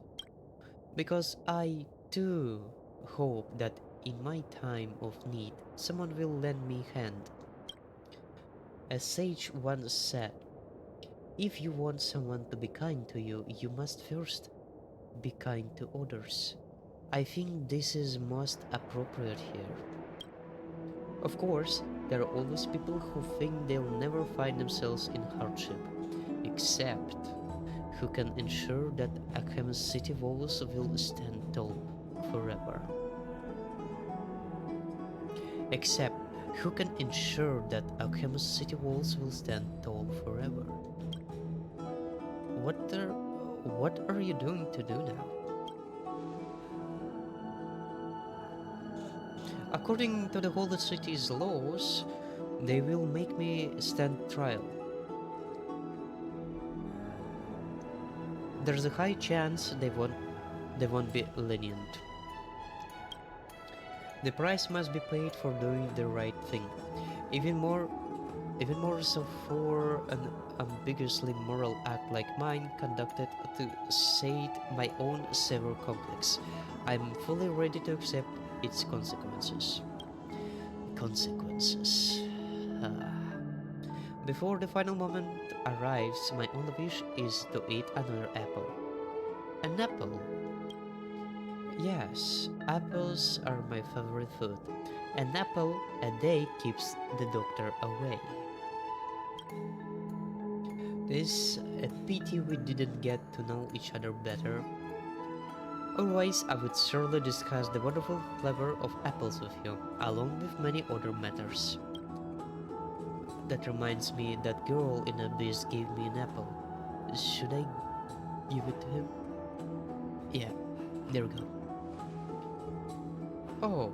Because I, too, hope that in my time of need, someone will lend me a hand. A sage once said, if you want someone to be kind to you, you must first be kind to others. I think this is most appropriate here. Of course, there are always people who think they'll never find themselves in hardship, except who can ensure that Akhem's city walls will stand tall forever. Except who can ensure that Akhem's city walls will stand tall forever. What are you doing to do now? According to the Holy City's laws, they will make me stand trial. There's a high chance they won't be lenient. The price must be paid for doing the right thing. Even more Even more so for an ambiguously moral act like mine conducted to sate my own severe complex. I'm fully ready to accept its consequences. Consequences. Ah. Before the final moment arrives, my only wish is to eat another apple. An apple? Yes, apples are my favorite food. An apple a day keeps the doctor away. It's a pity we didn't get to know each other better. Otherwise, I would surely discuss the wonderful flavor of apples with you, along with many other matters. That reminds me, that girl in Abyss gave me an apple. Should I give it to him? Yeah, there we go. Oh,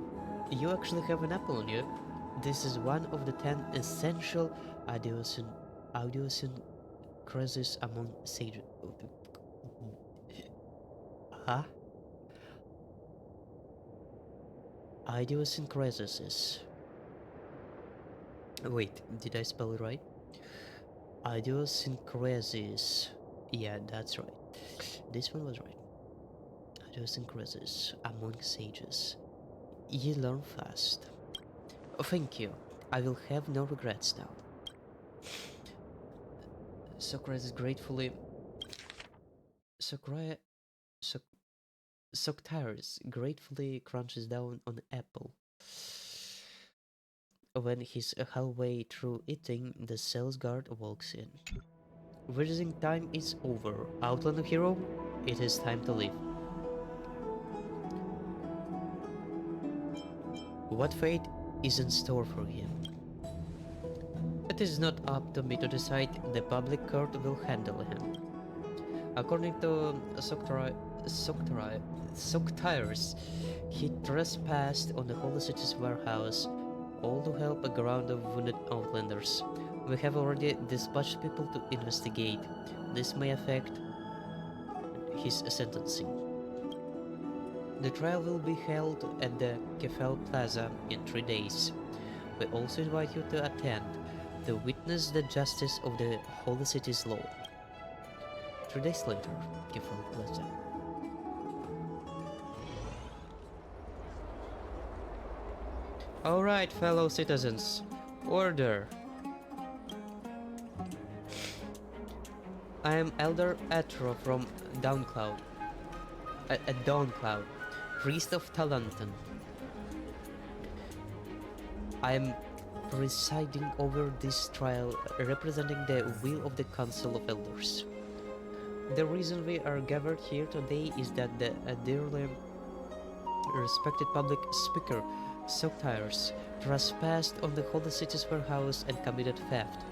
you actually have an apple on you. This is one of the 10 essential idiosyncrasies among sages. Huh? Idiosyncrasies. Wait, did I spell it right? Idiosyncrasies. Yeah, that's right. This one was right. Idiosyncrasies among sages. You learn fast. Oh, thank you. I will have no regrets now. Socrates gratefully. Socrates. Socrates gratefully crunches down on an apple. When he's halfway through eating, the sales guard walks in. Visiting time is over. Outlander hero, it is time to leave. What fate is in store for him? It is not up to me to decide. The public court will handle him. According to Socrates, he trespassed on the Holy City's warehouse, all to help a ground of wounded outlanders. We have already dispatched people to investigate. This may affect his sentencing. The trial will be held at the Kefel Plaza in 3 days. We also invite you to attend to witness the justice of the Holy City's law. 3 days later, Kefel Plaza. Alright, fellow citizens, order! I am Elder Atro from Dawncloud. Dawncloud, priest of Talantan. I am presiding over this trial, representing the will of the Council of Elders. The reason we are gathered here today is that the dearly respected public speaker, Socrates, trespassed on the Holy City's warehouse and committed theft.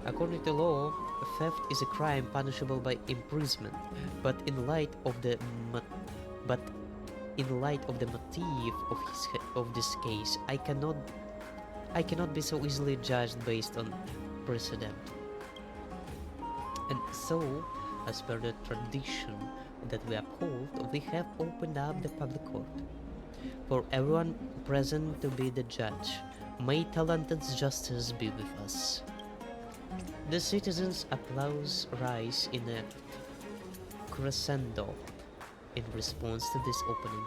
According to law, theft is a crime punishable by imprisonment, but in light of the motive of this case, I cannot be so easily judged based on precedent. And so, as per the tradition that we uphold, we have opened up the public court for everyone present to be the judge. May Talantan's justice be with us. The citizens' applause rise in a crescendo in response to this opening,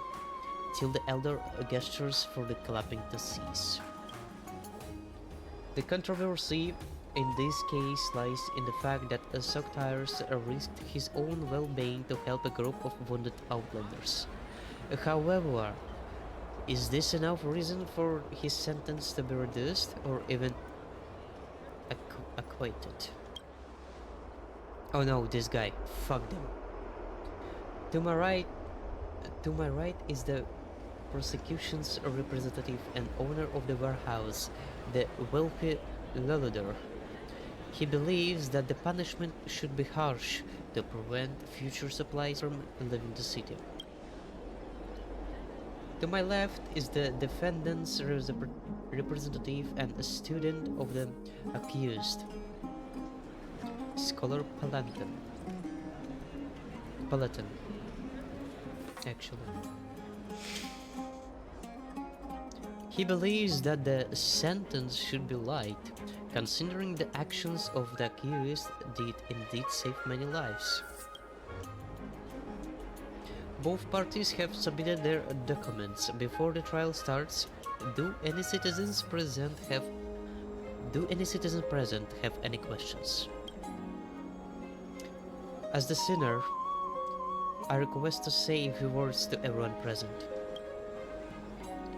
till the elder gestures for the clapping to cease. The controversy in this case lies in the fact that Socrates risked his own well-being to help a group of wounded outlanders. However, is this enough reason for his sentence to be reduced or even acquitted? Oh no, this guy. Fuck them. To my right is the prosecution's representative and owner of the warehouse, the wealthy Luludor. He believes that the punishment should be harsh to prevent future supplies from leaving the city. To my left is the defendant's representative and a student of the accused, Scholar Palatin, actually. He believes that the sentence should be light, considering the actions of the accused did indeed save many lives. Both parties have submitted their documents. Before the trial starts, do any citizens present have any questions? As the sinner, I request to say a few words to everyone present.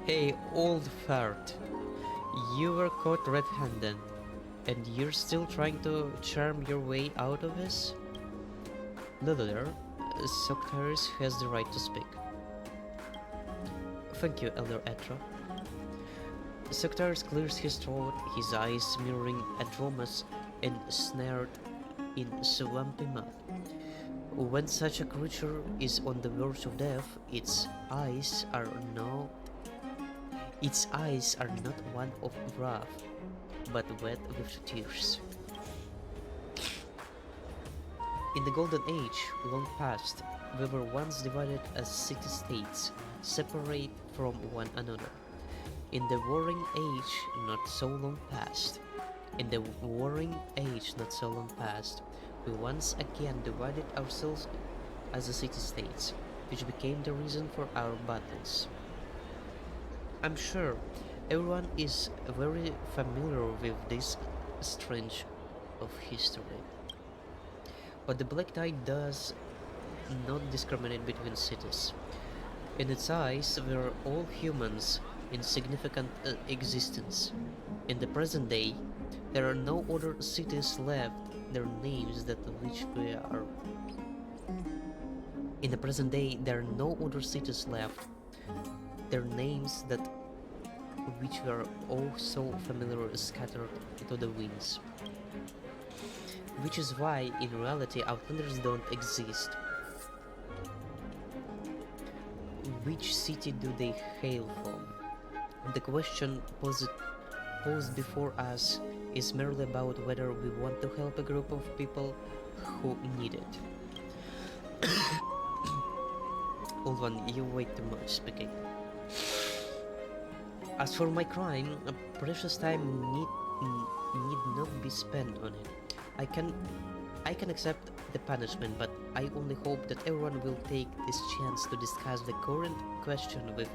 Hey, old fart. You were caught red-handed, and you're still trying to charm your way out of this? Littler, Soctaris has the right to speak. Thank you, Elder Etra. Soctaris clears his throat, his eyes mirroring Adromas ensnared in swampy mud. When such a creature is on the verge of death, its eyes are not one of wrath, but wet with tears. In the Golden Age, long past, we were once divided as city-states, separate from one another. In the Warring Age, not so long past, we once again divided ourselves as the city-states, which became the reason for our battles. I'm sure everyone is very familiar with this strange of history. But the Black Tide does not discriminate between cities. In its eyes, we are all humans in significant existence. In the present day, there are no other cities left, their names that which we are. In the present day, there are no other cities left, their names that which we are all so familiar scattered to the winds. Which is why, in reality, Outlanders don't exist. Which city do they hail from? The question posed before us is merely about whether we want to help a group of people who need it. Hold on, you wait too much speaking. As for my crime, a precious time need not be spent on it. I can accept the punishment, but I only hope that everyone will take this chance to discuss the current question with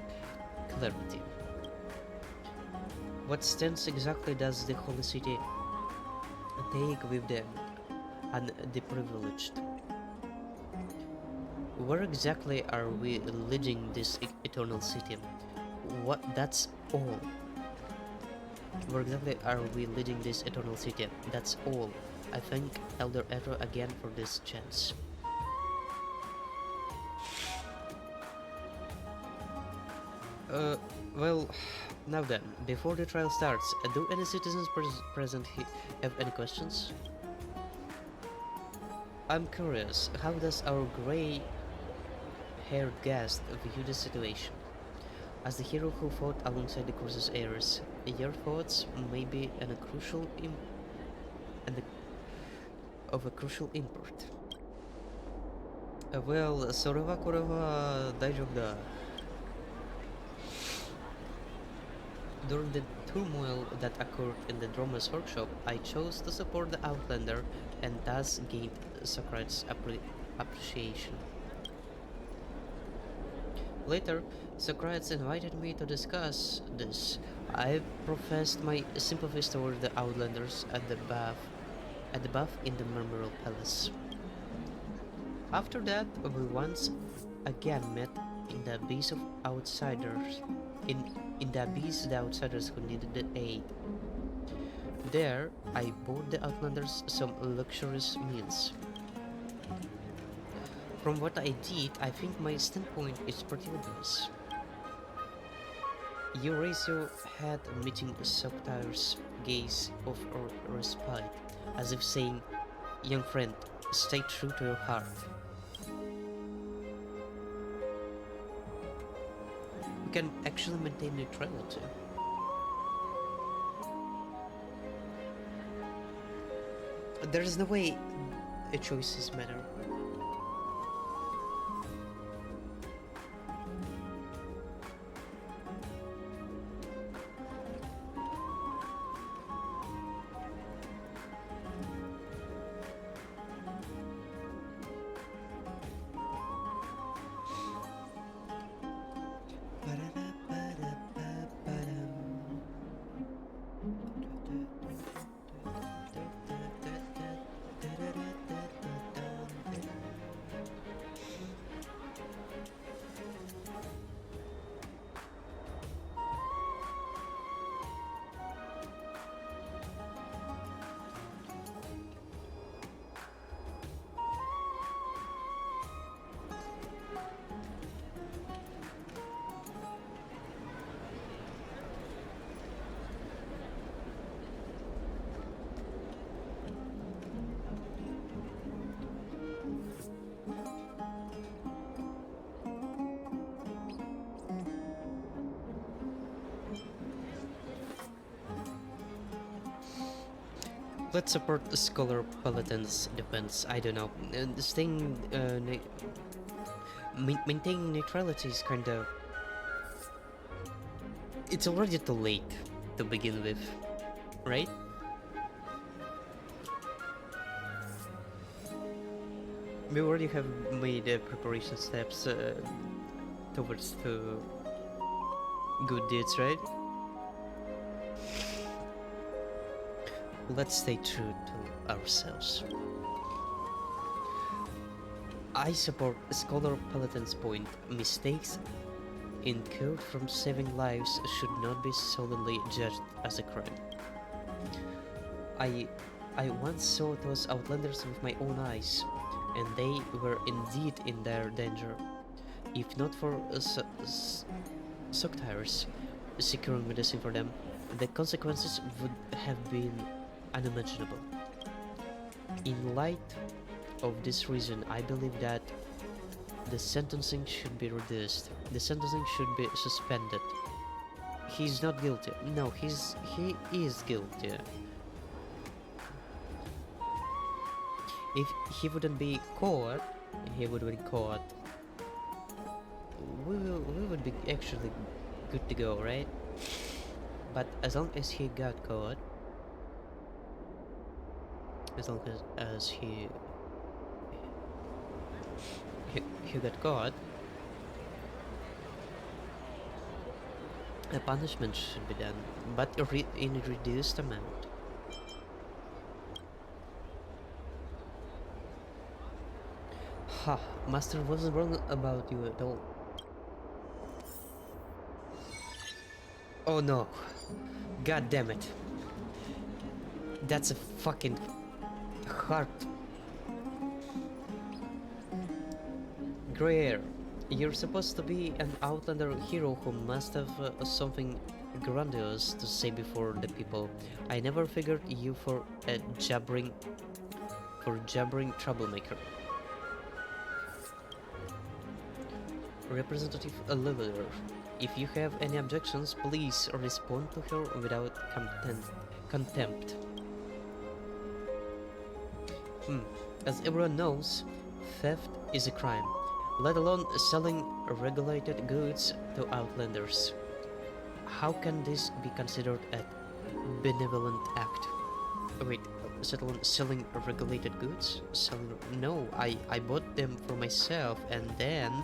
clarity. What stance exactly does the Holy City take with them and the privileged? Where exactly are we leading this eternal city? That's all. Where exactly are we leading this eternal city? That's all. I thank Elder Etra again for this chance. Well, now then, before the trial starts, do any citizens present have any questions? I'm curious, how does our grey-haired guest view the situation? As the hero who fought alongside the Crucis heirs, your thoughts may be of a crucial import. Well, それはこれは大丈夫だ. During the turmoil that occurred in the Droma's workshop, I chose to support the Outlander and thus gained Socrates' appreciation. Later, Socrates invited me to discuss this. I professed my sympathies toward the Outlanders at the bath in the Marmoral Palace. After that, we once again met in the abyss of outsiders, in the abyss the outsiders who needed the aid. There, I bought the Outlanders some luxurious meals. From what I did, I think my standpoint is pretty obvious. You raise your head, meeting Soctair's gaze of respite, as if saying, "Young friend, stay true to your heart." We can actually maintain neutrality. There is no way choices matter. Let's support the Scholar Paladin's defense. I don't know. Staying, maintaining neutrality is kind of. It's already too late to begin with, right? We already have made preparation steps towards the good deeds, right? Let's stay true to ourselves. I support Scholar Paladin's point. Mistakes incurred from saving lives should not be solely judged as a crime. I once saw those outlanders with my own eyes, and they were indeed in dire danger. If not for Soctires securing medicine for them, the consequences would have been unimaginable. In light of this reason, I believe that the sentencing should be reduced. The sentencing should be suspended. He's not guilty. No, he is guilty. If he wouldn't be caught, he would be caught. We would be actually good to go, right? But as long as he got caught, as long as he got caught, a punishment should be done, but in a reduced amount. Ha! Master wasn't wrong about you at all. Oh no! God damn it! That's a fucking heart. Greer, you're supposed to be an outlander hero who must have something grandiose to say before the people. I never figured you for a jabbering troublemaker. Representative Oliver, if you have any objections, please respond to her without contempt. As everyone knows, theft is a crime, let alone selling regulated goods to outlanders. How can this be considered a benevolent act? Wait, selling regulated goods? No, I bought them for myself, and then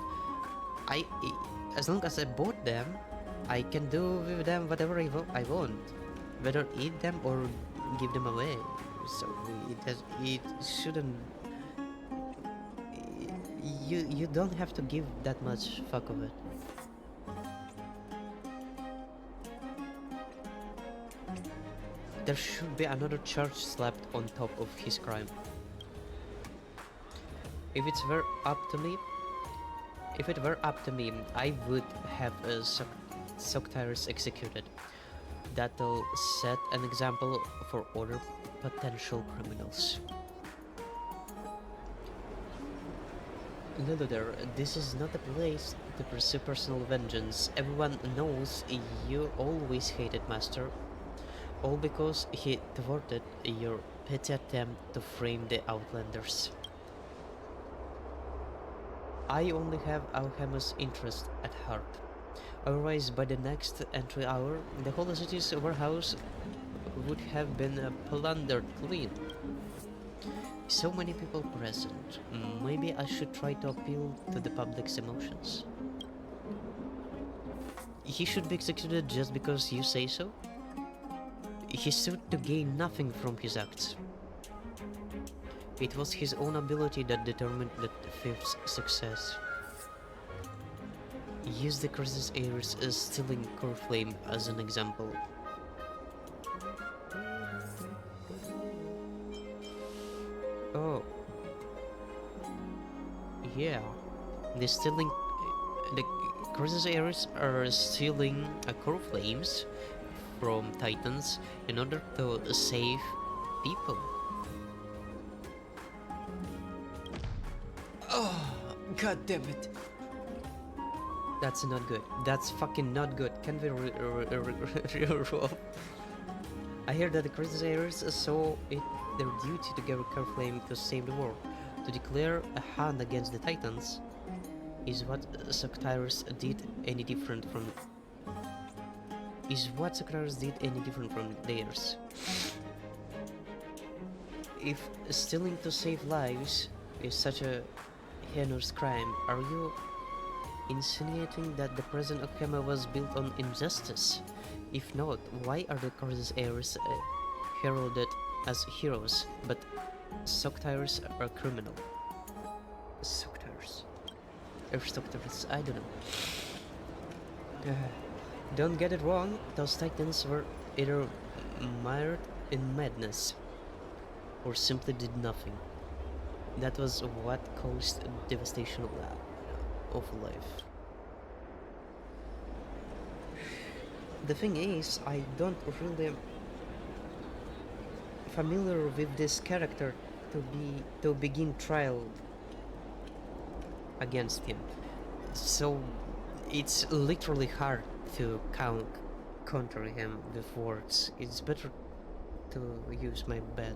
as long as I bought them, I can do with them whatever I want, whether eat them or give them away. So it shouldn't. You don't have to give that much fuck of it. There should be another charge slapped on top of his crime. If it were up to me, I would have Soctires executed. That'll set an example for other potential criminals. Liludar, this is not a place to pursue personal vengeance. Everyone knows you always hated Master. All because he thwarted your petty attempt to frame the Outlanders. I only have Alchemist's interest at heart. Otherwise, by the next entry hour, the whole city's warehouse would have been plundered clean. So many people present. Maybe I should try to appeal to the public's emotions. He should be executed just because you say so? He stood to gain nothing from his acts. It was his own ability that determined the thief's success. Use the crisis heirs as stealing core flame as an example. Oh. Yeah. The crisis heirs are stealing core flames from Titans in order to save people. Oh, god damn it. That's not good. That's fucking not good. Can we reroll? I hear that the Crusaders saw it their duty to gather Carflame to save the world. To declare a hand against the Titans is what Sectarius did any different from theirs. If stealing to save lives is such a heinous crime, are you insinuating that the present Okama was built on injustice? If not, why are the Corsairs heralded as heroes, but Sectarius are criminal? Sectarius. Or Sectarius, I don't know. Don't get it wrong, those Titans were either mired in madness or simply did nothing. That was what caused devastation of life. The thing is, I don't really familiar with this character to begin trial against him, so it's literally hard to counter him with words. It's better to use my bet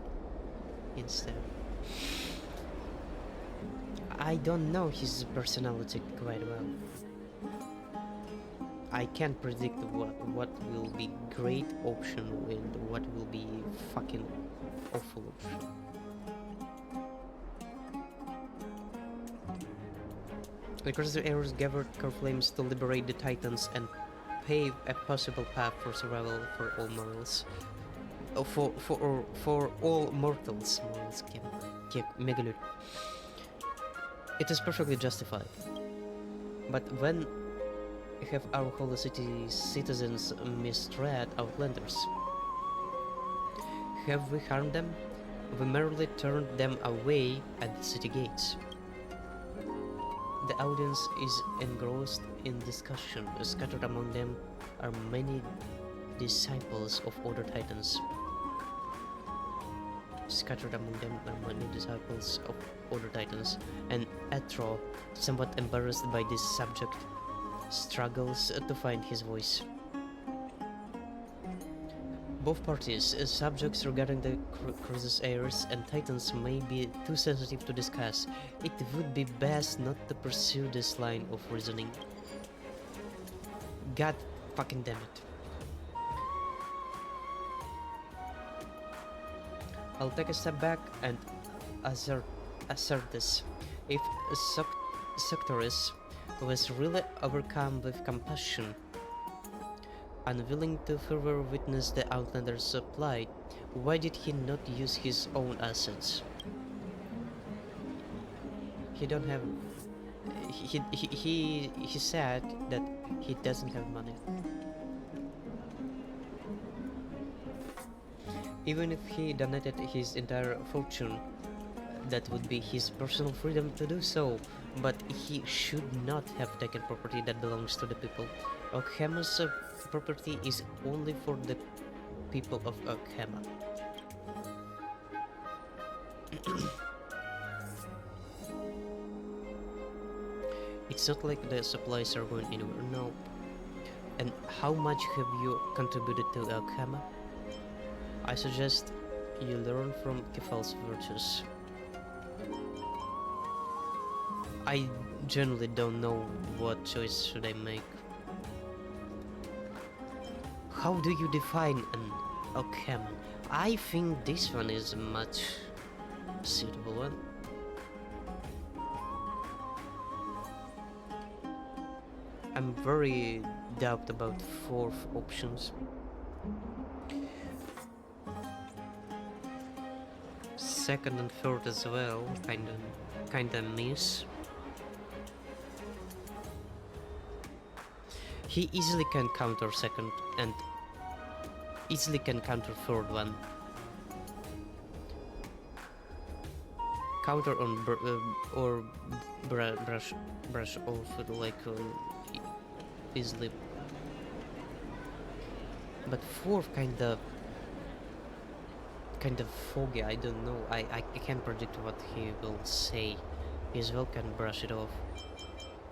instead. I don't know his personality quite well. I can't predict what will be great option and what will be fucking awful option. The Crusaders gathered Carflames to liberate the Titans and pave a possible path for survival for all mortals. For all mortals. Megalith. It is perfectly justified. But when have our holy city's citizens mistreated Outlanders? Have we harmed them? We merely turned them away at the city gates. The audience is engrossed in discussion. Scattered among them are many disciples of other titans. And Atro, somewhat embarrassed by this subject, struggles to find his voice. Both parties' subjects regarding the Crusaders and Titans may be too sensitive to discuss. It would be best not to pursue this line of reasoning. God fucking damn it. I'll take a step back and assert this. If Sectarius was really overcome with compassion, unwilling to further witness the Outlanders' plight, why did he not use his own assets? He don't have. He said that he doesn't have money. Even if he donated his entire fortune, that would be his personal freedom to do so, but he should not have taken property that belongs to the people. Okhama's property is only for the people of Okhama. It's not like the supplies are going anywhere, no. And how much have you contributed to Okhama? I suggest you learn from Kefal's virtues. I generally don't know what choice should I make. How do you define an Okhama? I think this one is a much suitable one. I'm very doubt about fourth options. Second and third as well, kinda miss. He easily can counter second and easily can counter third one. Counter on brush off like easily. But fourth kinda foggy. I don't know. I can't predict what he will say. He as well can brush it off.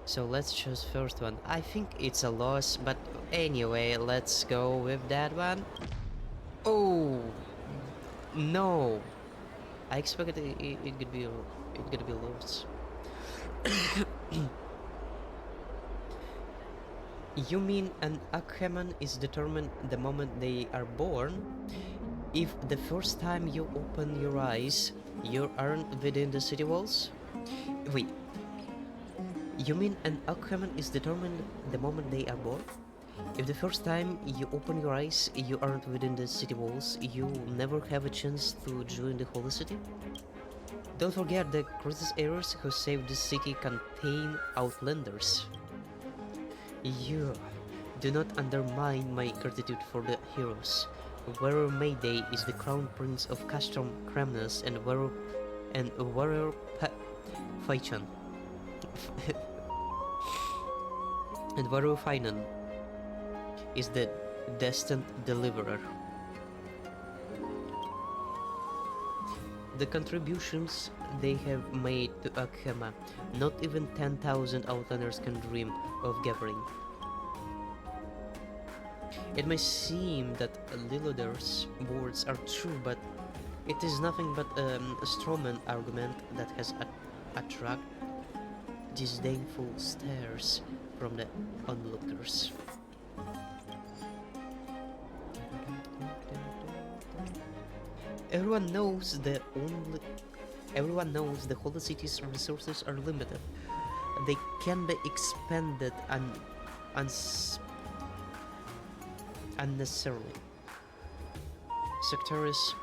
So let's choose first one. I think it's a loss, but anyway, let's go with that one. Oh no! I expected it could be it could be worse. You mean an Akheman is determined the moment they are born? If the first time you open your eyes, you aren't within the city walls? Wait, you mean an Akheman is determined the moment they are born? If the first time you open your eyes, you aren't within the city walls, you never have a chance to join the holy city? Don't forget the Crusaders who saved the city contain Outlanders. You do not undermine my gratitude for the heroes. Warrior Mayday is the crown prince of Castrom Kremnas and Warrior Faichan and Warrior Finan is the destined deliverer. The contributions they have made to Akhema, not even 10,000 Outlanders can dream of gathering. It may seem that Liloder's words are true, but it is nothing but a strawman argument that has attracted disdainful stares from the onlookers. Everyone knows the holy city's resources are limited. They can be expended unnecessarily. Sectaris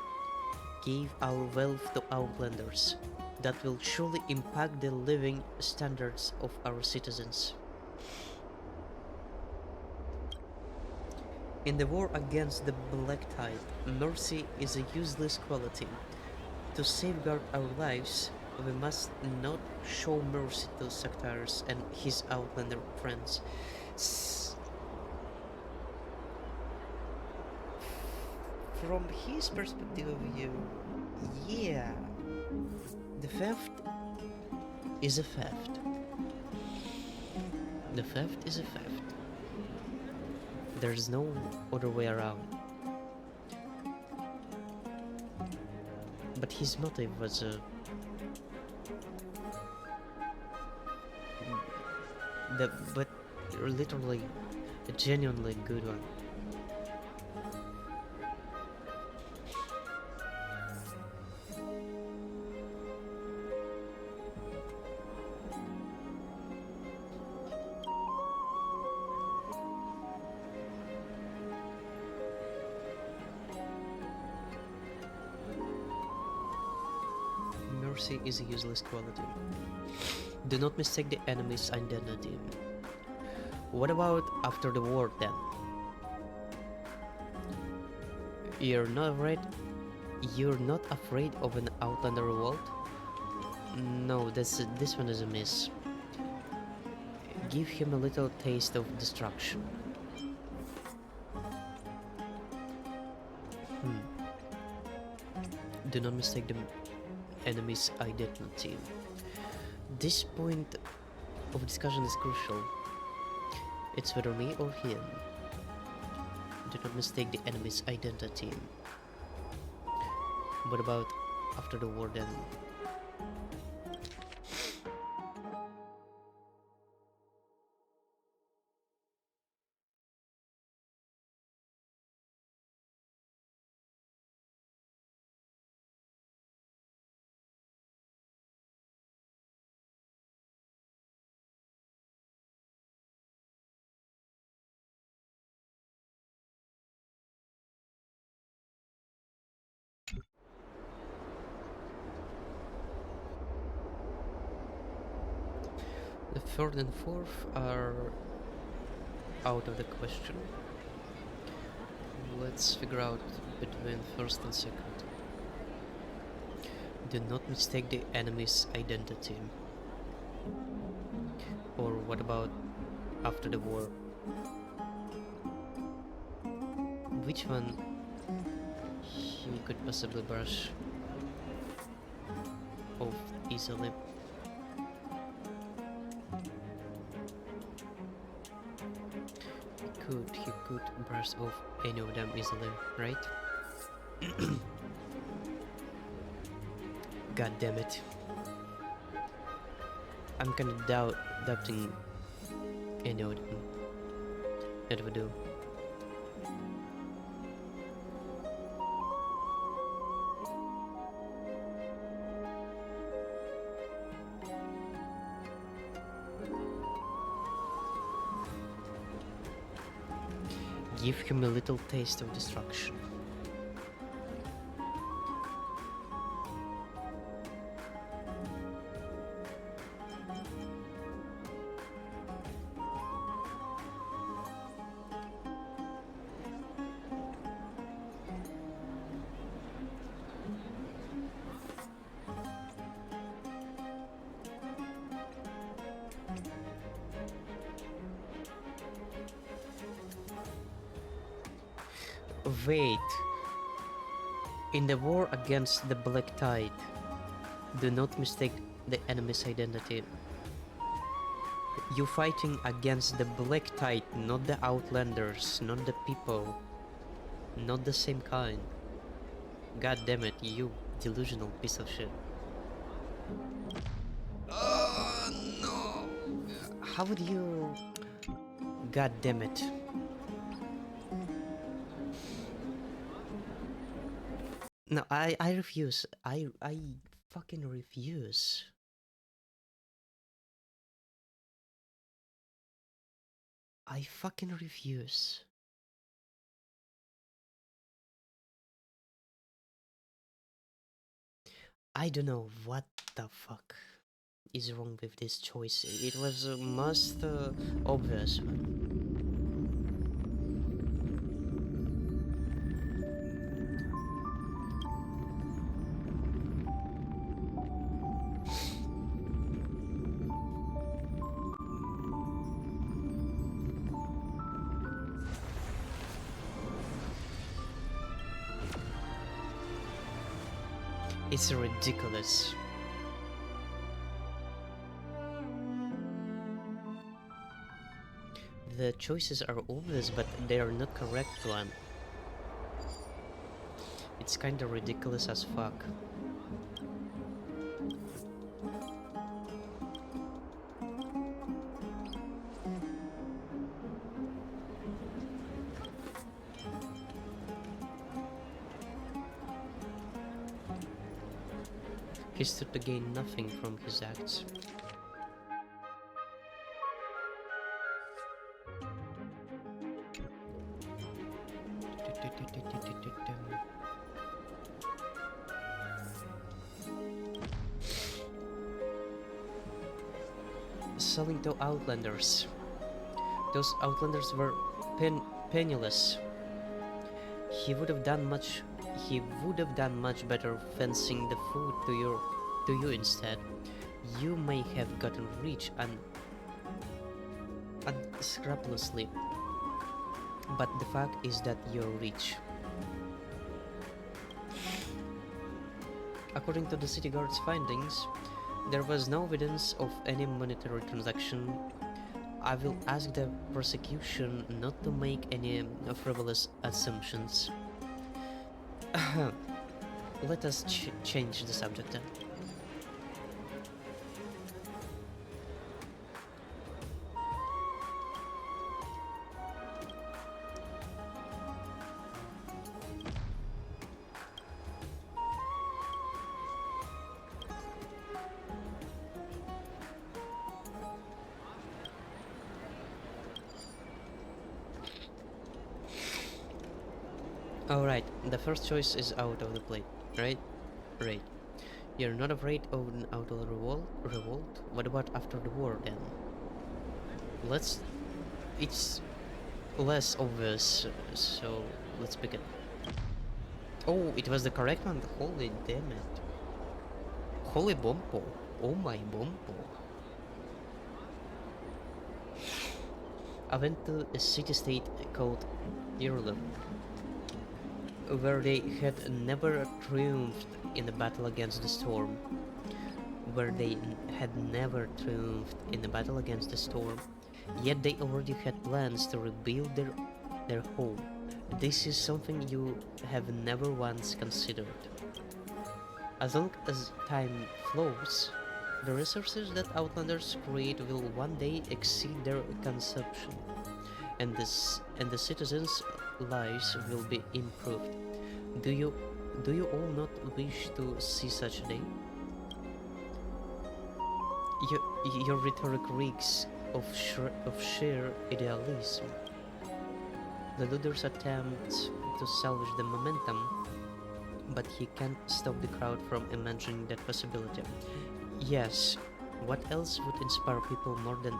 gave our wealth to Outlanders. That will surely impact the living standards of our citizens. In the war against the Black Tide, mercy is a useless quality. To safeguard our lives, we must not show mercy to Sectaris and his Outlander friends. From his perspective of view, yeah, the theft is a theft. The theft is a theft. There's no other way around. But his motive was but literally a genuinely good one. Mercy is a useless quality. Do not mistake the enemy's identity. What about after the war then? You're not afraid of an Outlander revolt? No, this one is a miss. Give him a little taste of destruction. Do not mistake the enemy's identity. This point of discussion is crucial. It's whether me or him. Do not mistake the enemy's identity. What about after the war then? The third and fourth are out of the question. Let's figure out between first and second. Do not mistake the enemy's identity. Or what about after the war? Which one he could possibly brush off easily? He could brush off any of them easily, right? God damn it. I'm kinda doubting any of them. It would do. Give him a little taste of destruction. Wait. In the war against the Black Tide, do not mistake the enemy's identity. You fighting against the Black Tide, not the Outlanders, not the people, not the same kind. God damn it, you delusional piece of shit. Oh no! How would you... God damn it. No, I refuse. I fucking refuse. I fucking refuse. I don't know what the fuck is wrong with this choice. It was most obvious one. It's ridiculous. The choices are obvious, but they are not correct one. It's kinda ridiculous as fuck. He stood to gain nothing from his acts. Selling to Outlanders. Those Outlanders were penniless. He would have done much better fencing the food to you instead. You may have gotten rich unscrupulously, but the fact is that you're rich. According to the city guard's findings, there was no evidence of any monetary transaction. I will ask the prosecution not to make any frivolous assumptions. Let us change the subject then. Alright, the first choice is out of the plate, right? Right. You're not afraid of an outer revolt? What about after the war then? It's less obvious, so let's pick it. Oh, it was the correct one. Holy damn it. Holy bompo. Oh my bompo. I went to a city-state called Ireland, where they had never triumphed in the battle against the storm. Yet they already had plans to rebuild their home. This is something you have never once considered. As long as time flows, the resources that Outlanders create will one day exceed their consumption, and the citizens' lives will be improved. Do you do you all not wish to see such a day? Your rhetoric reeks of sheer idealism. The leader's attempts to salvage the momentum, but he can't stop the crowd from imagining that possibility. Yes, what else would inspire people more than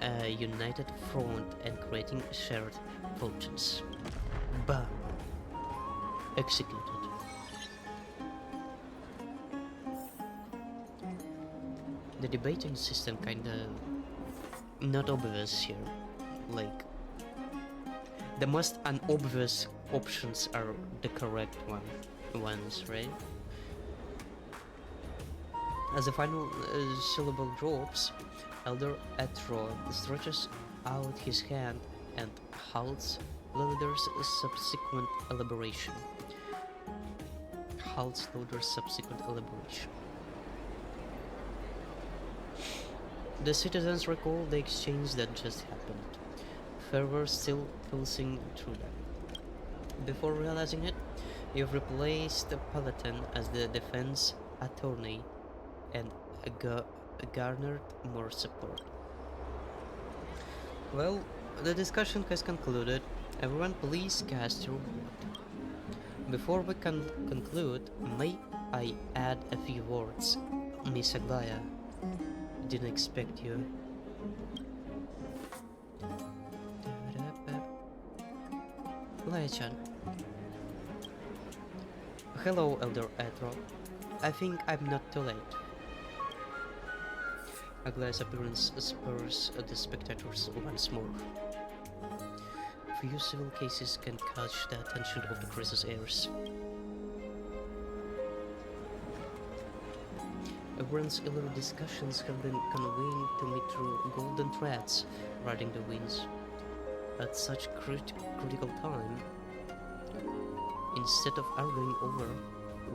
a united front and creating shared fortunes? Bam! Executed. The debating system kinda not obvious here. Like, the most unobvious options are the correct ones, right? As the final syllable drops, Elder Etro stretches out his hand and halts Loder's subsequent elaboration. The citizens recall the exchange that just happened, fervor still pulsing through them. Before realizing it, you've replaced the Paladin as the defense attorney and garnered more support. Well, the discussion has concluded. Everyone please cast your vote. Before we can conclude, may I add a few words? Miss Aglaya, didn't expect you. Aglaya-chan. Hello, Elder Etro. I think I'm not too late. Aglaya's appearance spurs the spectators once more. Few civil cases can catch the attention of the crisis heirs. Everyone's earlier discussions have been conveying to me through golden threads, riding the winds. At such critical time, instead of arguing over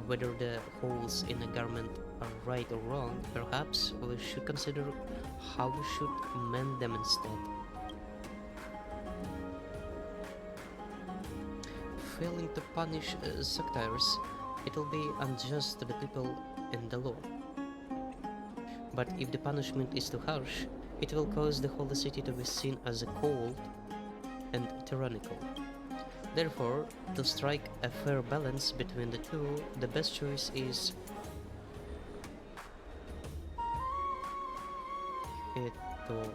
whether the holes in a garment are right or wrong, perhaps we should consider how we should mend them instead. Failing to punish sectaries, it will be unjust to the people and the law. But if the punishment is too harsh, it will cause the holy city to be seen as cold and tyrannical. Therefore, to strike a fair balance between the two, the best choice is to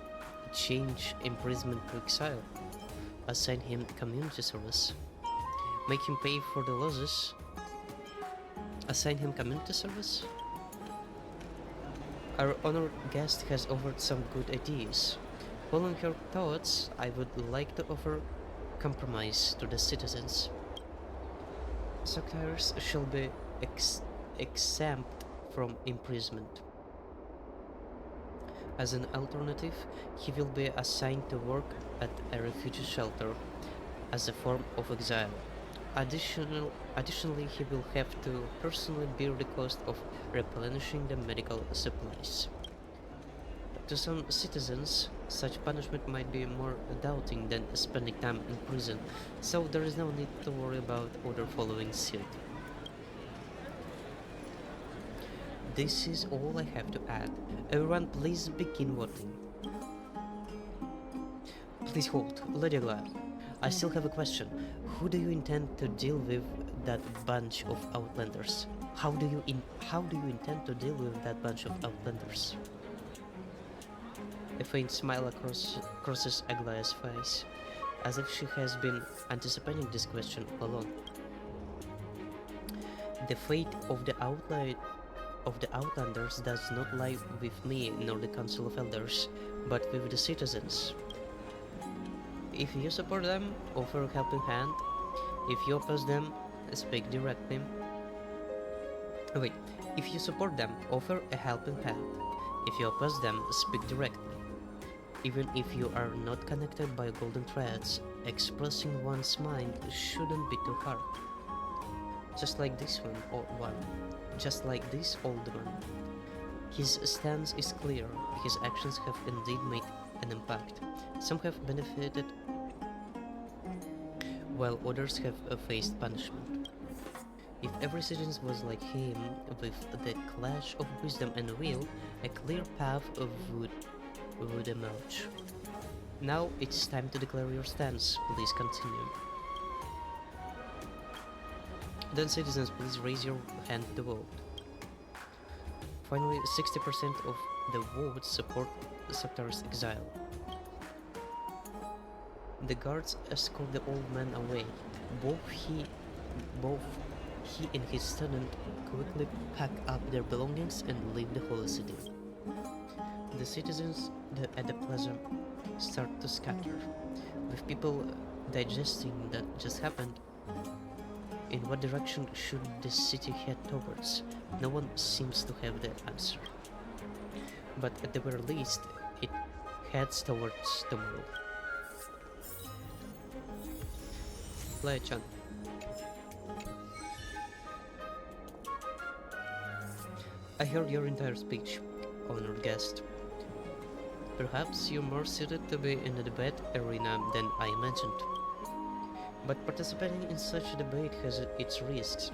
change imprisonment to exile, assign him community service, make him pay for the losses, assign him community service? Our honored guest has offered some good ideas. Following her thoughts, I would like to offer compromise to the citizens. Sectaries shall be exempt from imprisonment. As an alternative, he will be assigned to work at a refugee shelter as a form of exile. Additionally, he will have to personally bear the cost of replenishing the medical supplies. To some citizens, such punishment might be more daunting than spending time in prison, so there is no need to worry about order following suit. This is all I have to add. Everyone please begin voting. Please hold, Lady Glad. I still have a question. Who do you intend to deal with that bunch of outlanders? How do you intend to deal with that bunch of outlanders? A faint smile crosses Aglaya's face, as if she has been anticipating this question all along. The fate of the outlanders does not lie with me nor the Council of Elders, but with the citizens. If you support them, offer a helping hand. If you oppose them, speak directly. Wait, if you support them, offer a helping hand. If you oppose them, speak directly. Even if you are not connected by golden threads, expressing one's mind shouldn't be too hard. Just like this one, just like this old one. His stance is clear, his actions have indeed made an impact. Some have benefited, while others have faced punishment. If every citizen was like him, with the clash of wisdom and will, a clear path would emerge. Now it's time to declare your stance. Please continue. Then citizens, please raise your hand to vote. Finally, 60% of the votes support Septar's exile. The guards escort the old man away. Both he and his student quickly pack up their belongings and leave the holy city. The citizens at the plaza start to scatter, with people digesting that just happened. In what direction should the city head towards? No one seems to have the answer. But at the very least, it heads towards tomorrow. Lei-chan. I heard your entire speech, honored guest. Perhaps you're more suited to be in the debate arena than I imagined. But participating in such a debate has its risks.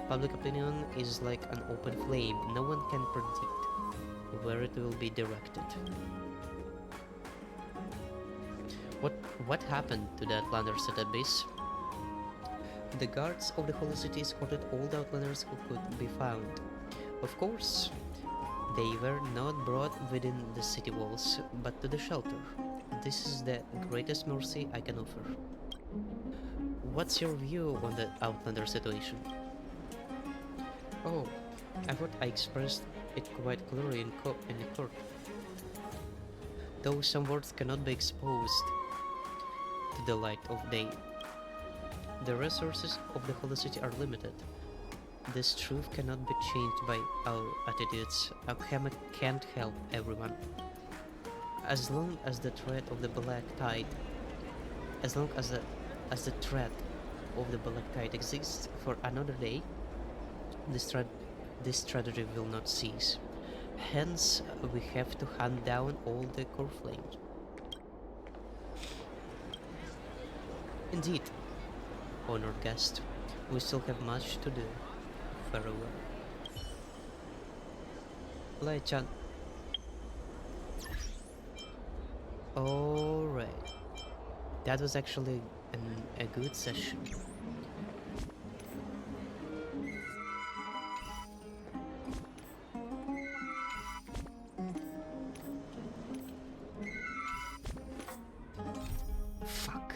Public opinion is like an open flame. No one can predict where it will be directed. What happened to the Outlanders at Abyss? The guards of the Holy City escorted all the Outlanders who could be found. Of course, they were not brought within the city walls, but to the shelter. This is the greatest mercy I can offer. What's your view on the Outlander situation? Oh, I thought I expressed it quite clearly in the court. Though some words cannot be exposed to the light of day, the resources of the Holy City are limited. This truth cannot be changed by our attitudes. Alchemy can't help everyone. As long as the threat of the Black Tide, as the threat of the Black Tide exists for another day, this tragedy will not cease. Hence, we have to hunt down all the core flames. Indeed, honored guest, we still have much to do. Farewell. Lei-chan. Alright. That was actually a good session. Fuck.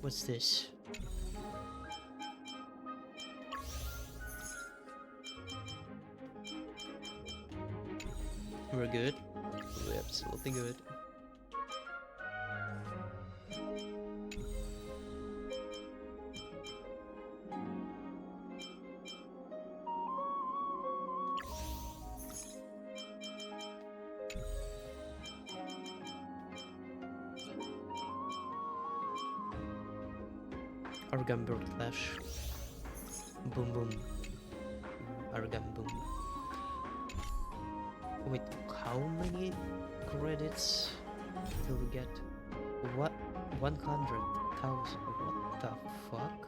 What's this? We're good. We're absolutely good. Argan Bird Clash. Boom boom. Argan boom. Wait, how many credits do we get? What? 100,000? What the fuck?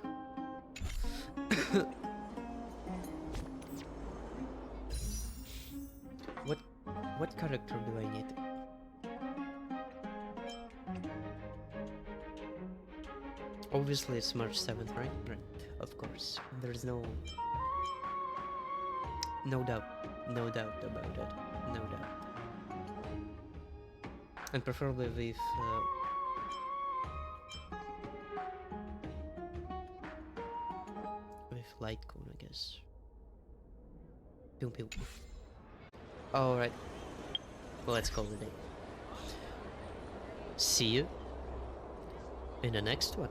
What character do I need? Obviously it's March 7th, right? Right, of course. There's no doubt about it. No doubt. And preferably with Litecoin, I guess. Pew pew. Alright. Let's call it a day. See you in the next one.